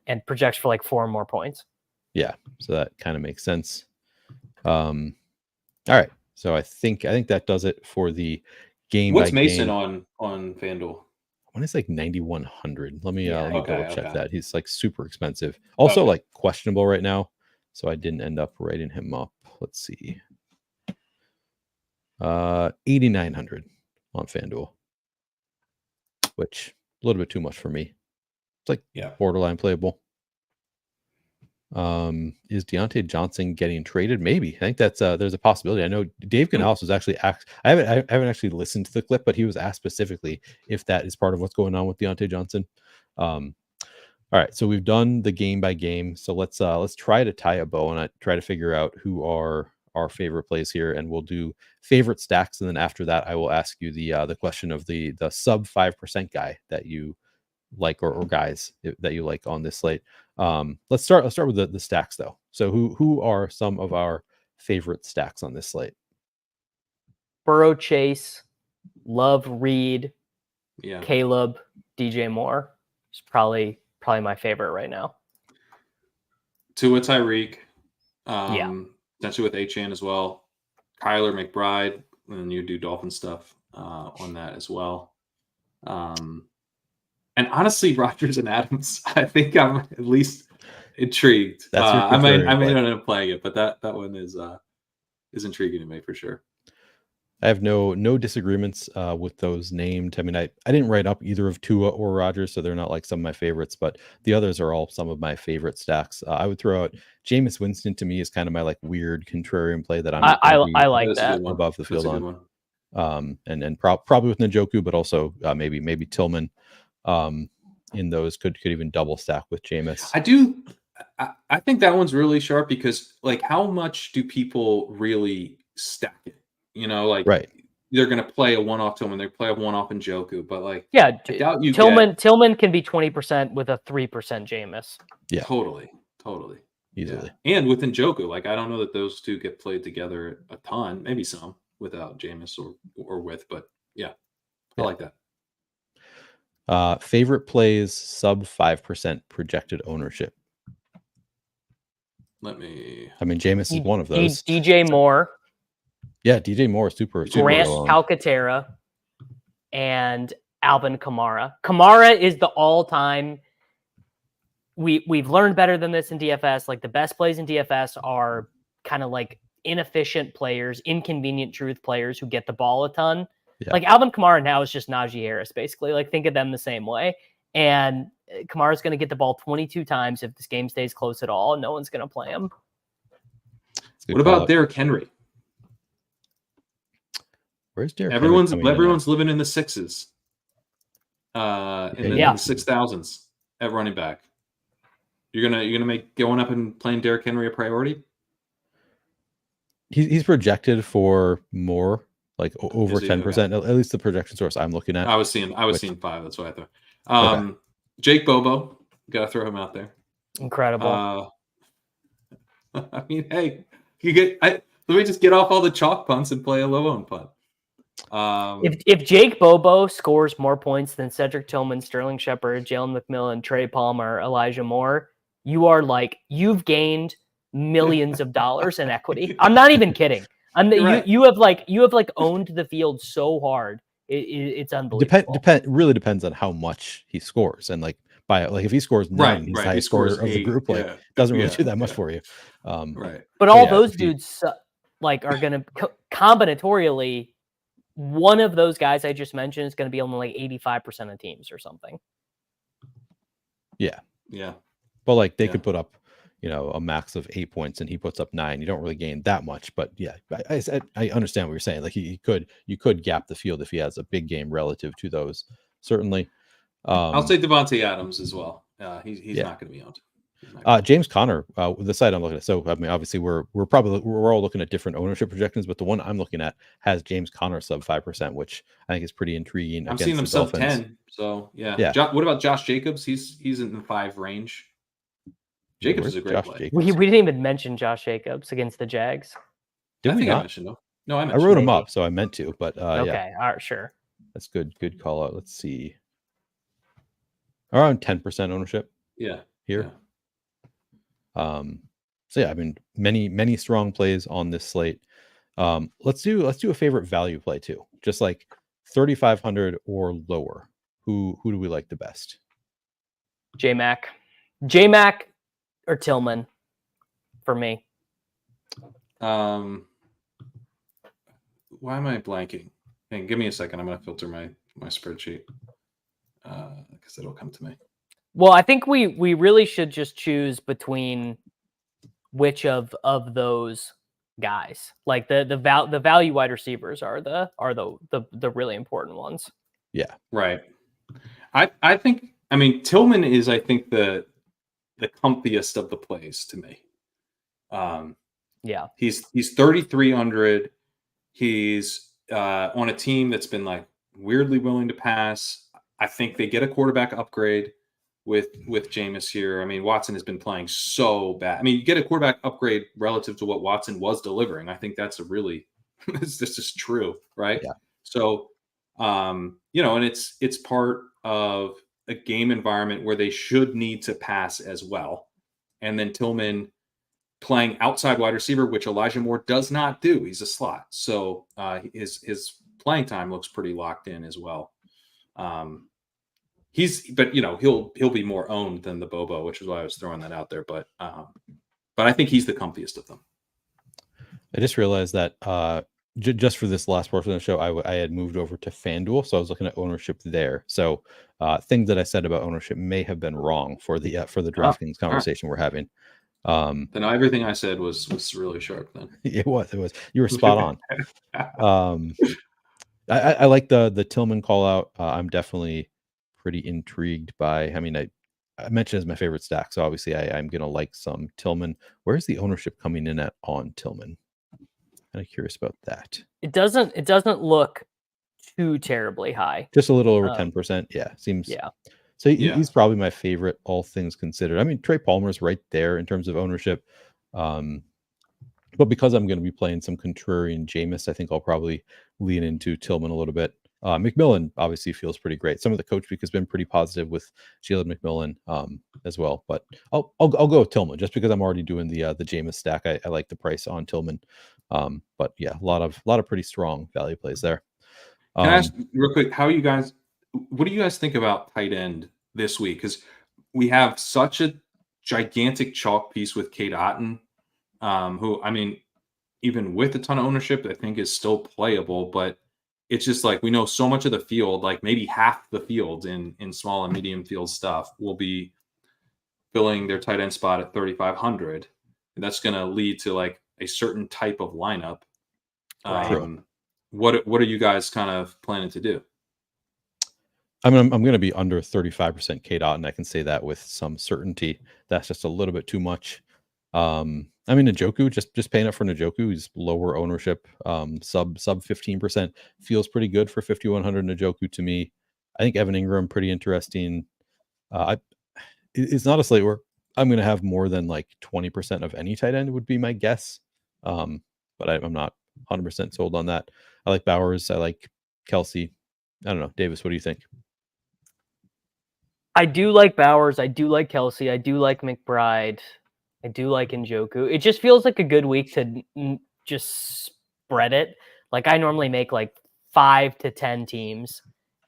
and projects for like 4 more points. Yeah. So that kind of makes sense. All right. So I think that does it for the game. What's Mason on FanDuel? I want to say like 9,100. Let me double check that. He's like super expensive. Also like questionable right now. So I didn't end up writing him up. Let's see. 8,900 on FanDuel, which a little bit too much for me. It's like borderline playable. Is Deontay Johnson getting traded? Maybe. I think that's there's a possibility. I know Dave Canales was actually asked. I haven't actually listened to the clip, but he was asked specifically if that is part of what's going on with Deontay Johnson. All right, so we've done the game by game. So let's try to tie a bow and I try to figure out who are our favorite plays here, and we'll do favorite stacks, and then after that, I will ask you the question of the sub 5% guy that you like or guys that you like on this slate. Let's start with the stacks though. So who are some of our favorite stacks on this slate? Burrow, Chase, Love, Reed, Yeah. Caleb, DJ Moore is probably my favorite right now. Tua, Tyreek, potentially with Achane as well. Kyler, McBride, and then you do Dolphin stuff on that as well. And honestly, Rodgers and Adams, I think I'm at least intrigued. I may not end up playing it, but that one is intriguing to me for sure. I have no disagreements with those named. I mean, I didn't write up either of Tua or Rodgers, so they're not like some of my favorites, but the others are all some of my favorite stacks. I would throw out Jameis Winston. To me is kind of my like weird contrarian play that I like that above the field on. And probably with Njoku, but also maybe Tillman in those could even double stack with Jameis. I think that one's really sharp because like how much do people really stack it? You know, like they're going to play a one-off Tillman, they play a one-off Njoku, but like I doubt you Tillman can be 20% with a 3% Jameis. Yeah, totally, easily. Yeah. And with Njoku, like I don't know that those two get played together a ton, maybe some without Jameis or with, but I like that. Favorite plays sub 5% projected ownership. I mean, Jameis is one of those. DJ Moore. Yeah, DJ Moore, super Grant Calcaterra and Alvin Kamara. Kamara is the all-time. We've learned better than this in DFS. Like the best plays in DFS are kind of like inefficient players, inconvenient truth players who get the ball a ton. Yeah. Like Alvin Kamara now is just Najee Harris, basically. Like think of them the same way. And Kamara's going to get the ball 22 times if this game stays close at all. No one's going to play him. What about Derrick Henry? Where's Derrick? Everyone's living in the sixes, in the 6,000s at running back. You're gonna make going up and playing Derrick Henry a priority? He's projected for more, like over 10%. At least the projection source I'm looking at. I was seeing 5. That's what I thought. Okay. Jake Bobo, gotta throw him out there. Incredible. I mean, hey, let me just get off all the chalk punts and play a low-owned punt. If Jake Bobo scores more points than Cedric Tillman, Sterling Shepard, Jalen McMillan, Trey Palmer, Elijah Moore, you've gained millions of dollars in equity. I'm not even kidding. Right. You have owned the field so hard. It's unbelievable. Really depends on how much he scores, and if he scores 9, he's the highest scorer of the group. Doesn't really do that much for you. Right. But all those dudes are going to combinatorially. One of those guys I just mentioned is going to be on 85% of teams or something. Yeah. Yeah. Well, they could put up, a max of 8 points and he puts up 9. You don't really gain that much, but yeah, I understand what you're saying. You could gap the field if he has a big game relative to those. Certainly. I'll say Devontae Adams as well. He's not going to be owned. James Conner, the site I'm looking at. So, I mean, obviously we're all looking at different ownership projections, but the one I'm looking at has James Conner sub 5%, which I think is pretty intriguing. I'm seeing him sub 10. So yeah. What about Josh Jacobs? He's in the 5 range. Jacobs is a great play. We didn't even mention Josh Jacobs against the Jags. I mentioned him. No, I wrote him up, so I meant to, but okay, all right, sure. That's good call out. Let's see. Around 10% ownership. Yeah. Here. Yeah. So yeah, I mean, many strong plays on this slate. Let's do a favorite value play too. Just 3,500 or lower. Who do we like the best? J-Mac or Tillman for me. Why am I blanking? Hey, give me a second. I'm going to filter my spreadsheet because it'll come to me. Well, I think we really should just choose between which of those guys. The value wide receivers are the really important ones. Yeah. Right. I think Tillman is the comfiest of the plays to me. Yeah. He's 3,300. He's on a team that's been weirdly willing to pass. I think they get a quarterback upgrade with Jameis here. I mean, Watson has been playing so bad. I mean, you get a quarterback upgrade relative to what Watson was delivering. I think that's this is true, right? Yeah. So, and it's part of a game environment where they should need to pass as well. And then Tillman playing outside wide receiver, which Elijah Moore does not do. He's a slot. So his playing time looks pretty locked in as well. He'll be more owned than the Bobo, which is why I was throwing that out there. But I think he's the comfiest of them. I just realized that just for this last portion of the show, I had moved over to FanDuel, so I was looking at ownership there. So things that I said about ownership may have been wrong for the DraftKings conversation we're having. Then everything I said was really sharp. Then it was. You were spot on. I like the Tillman call out. I'm definitely pretty intrigued by. I mean, I mentioned as my favorite stack, so obviously I'm gonna like some Tillman. Where's the ownership coming in at on Tillman? Kind of curious about that. It doesn't look too terribly high. Just a little over 10%. Yeah, seems. Yeah. So he's probably my favorite, all things considered. I mean, Trey Palmer's right there in terms of ownership. But because I'm going to be playing some contrarian Jameis, I think I'll probably lean into Tillman a little bit. McMillan obviously feels pretty great. Some of the coach week has been pretty positive with Jalen McMillan as well. But I'll go with Tillman just because I'm already doing the Jameis stack. I like the price on Tillman. But yeah, a lot of pretty strong value plays there. Can I ask real quick, what do you guys think about tight end this week? Because we have such a gigantic chalk piece with Cade Otton, who, I mean, even with a ton of ownership, I think is still playable. But it's just like we know so much of the field, like maybe half the field in small and medium field stuff will be filling their tight end spot at 3,500. And that's going to lead to like a certain type of lineup. Right. What are you guys kind of planning to do? I'm going to be under 35% KDOT, and I can say that with some certainty. That's just a little bit too much. I mean, Njoku, just paying up for Njoku, he's lower ownership, sub 15%, feels pretty good for 5,100 Njoku to me. I think Evan Ingram, pretty interesting. It's not a slate where I'm going to have more than like 20% of any tight end would be my guess. But I'm not 100% sold on that. I like Bowers. I like Kelsey. I don't know. Davis, what do you think? I do like Bowers. I do like Kelsey. I do like McBride. I do like Njoku. It just feels like a good week to just spread it. Like I normally make like 5 to 10 teams,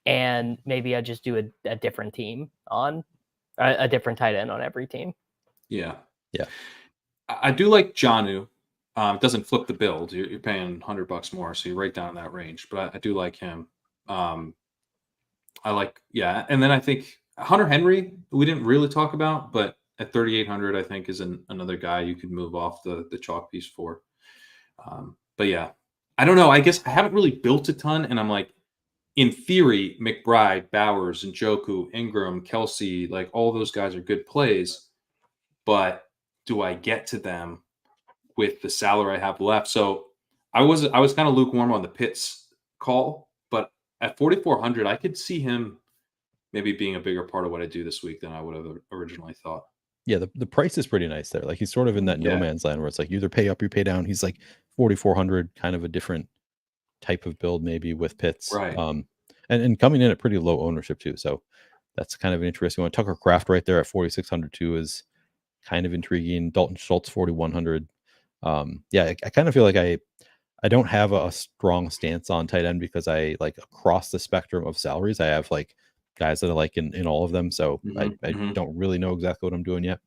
and maybe I just do a different team on a different tight end on every team. Yeah. Yeah. I do like Jonnu. It doesn't flip the build. You're paying $100 more, so you're right down in that range. But I do like him. I like, yeah. And then I think Hunter Henry, we didn't really talk about, but at 3,800, I think is another guy you could move off the chalk piece for. But yeah, I don't know. I guess I haven't really built a ton, and I'm like, in theory, McBride, Bowers, Njoku, Ingram, Kelsey, like all those guys are good plays. But do I get to them with the salary I have left? So I was kind of lukewarm on the Pitts call, but at 4,400, I could see him maybe being a bigger part of what I do this week than I would have originally thought. Yeah, the price is pretty nice there. Like he's sort of in that no man's land where it's like you either pay up or you pay down. He's like 4,400, kind of a different type of build maybe with Pitts. Right. And coming in at pretty low ownership too. So that's kind of an interesting one. Tucker Kraft right there at 4,600 too is kind of intriguing. Dalton Schultz 4,100. Yeah, I kind of feel like I don't have a strong stance on tight end because I like across the spectrum of salaries. I have like guys that I like in all of them. So I don't really know exactly what I'm doing yet.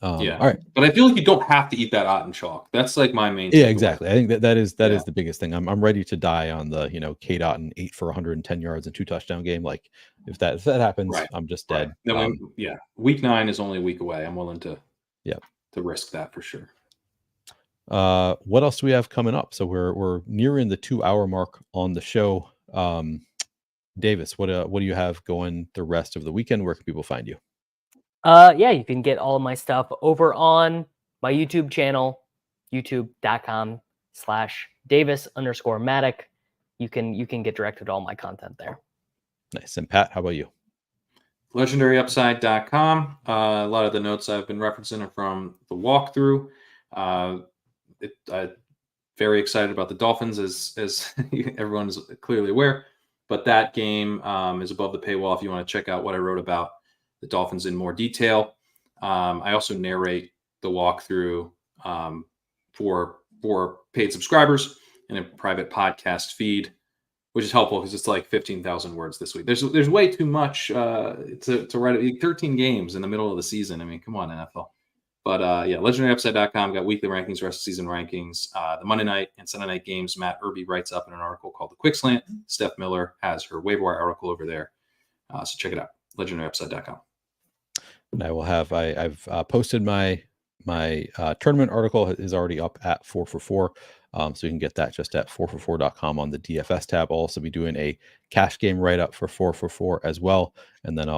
Yeah. All right. But I feel like you don't have to eat that Otten chalk. That's like my main. Yeah, exactly. I think that is the biggest thing. I'm ready to die on the, K Dot and 8 for 110 yards and 2 touchdown game. Like if that happens, right. I'm just dead. Right. Week 9 is only a week away. I'm willing to risk that for sure. What else do we have coming up? So we're nearing the 2-hour mark on the show. Davis, what do you have going the rest of the weekend? Where can people find you? Yeah, you can get all of my stuff over on my YouTube channel, youtube.com/Davis_Matic. You can get directed to all my content there. Nice. And Pat, how about you? LegendaryUpside.com. A lot of the notes I've been referencing are from the walkthrough. I'm very excited about the Dolphins, as everyone is clearly aware. But that game is above the paywall if you want to check out what I wrote about the Dolphins in more detail. I also narrate the walkthrough for paid subscribers in a private podcast feed, which is helpful because it's like 15,000 words this week. There's way too much to write. 13 games in the middle of the season. I mean, come on, NFL. But LegendaryUpside.com got weekly rankings, rest of season rankings. The Monday night and Sunday night games, Matt Irby writes up in an article called The Quick Slant. Steph Miller has her waiver wire article over there. So check it out, LegendaryUpside.com. And I will have, I've posted my tournament article is already up at 4for4. So you can get that just at 4for4.com on the DFS tab. I'll also be doing a cash game write-up for 4for4 as well. And then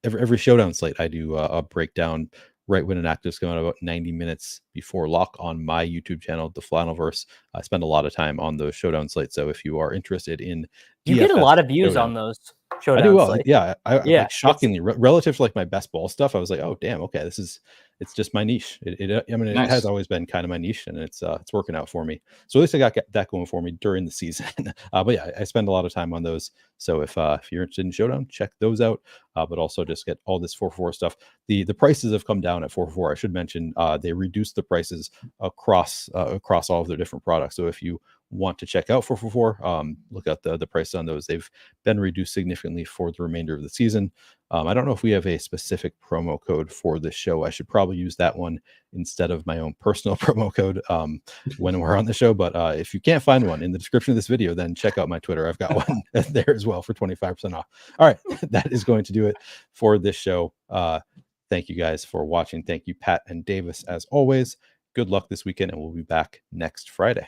every showdown slate, I do a breakdown right when an active's going about 90 minutes before lock on my YouTube channel, The Flannelverse. I spend a lot of time on those showdown slates. So if you are interested in you DFS get a lot of views showdown, on those showdown I do well. slates. Yeah. Like shockingly relative to like my best ball stuff. I was like, oh damn, okay, it's just my niche. It Nice. has always been kind of my niche, and it's working out for me. So at least I got that going for me during the season. But yeah, I spend a lot of time on those. So if you're interested in showdown, check those out. But also just get all this 4for4 stuff. The prices have come down at 4for4. I should mention they reduced the prices across all of their different products. So if you want to check out 4for4, look at the price on those. They've been reduced significantly for the remainder of the season. I don't know if we have a specific promo code for this show. I should probably use that one instead of my own personal promo code when we're on the show. But if you can't find one in the description of this video, then check out my Twitter. I've got one there as well for 25% off. All right, that is going to do it for this show. Thank you guys for watching. Thank you, Pat and Davis, as always. Good luck this weekend, and we'll be back next Friday.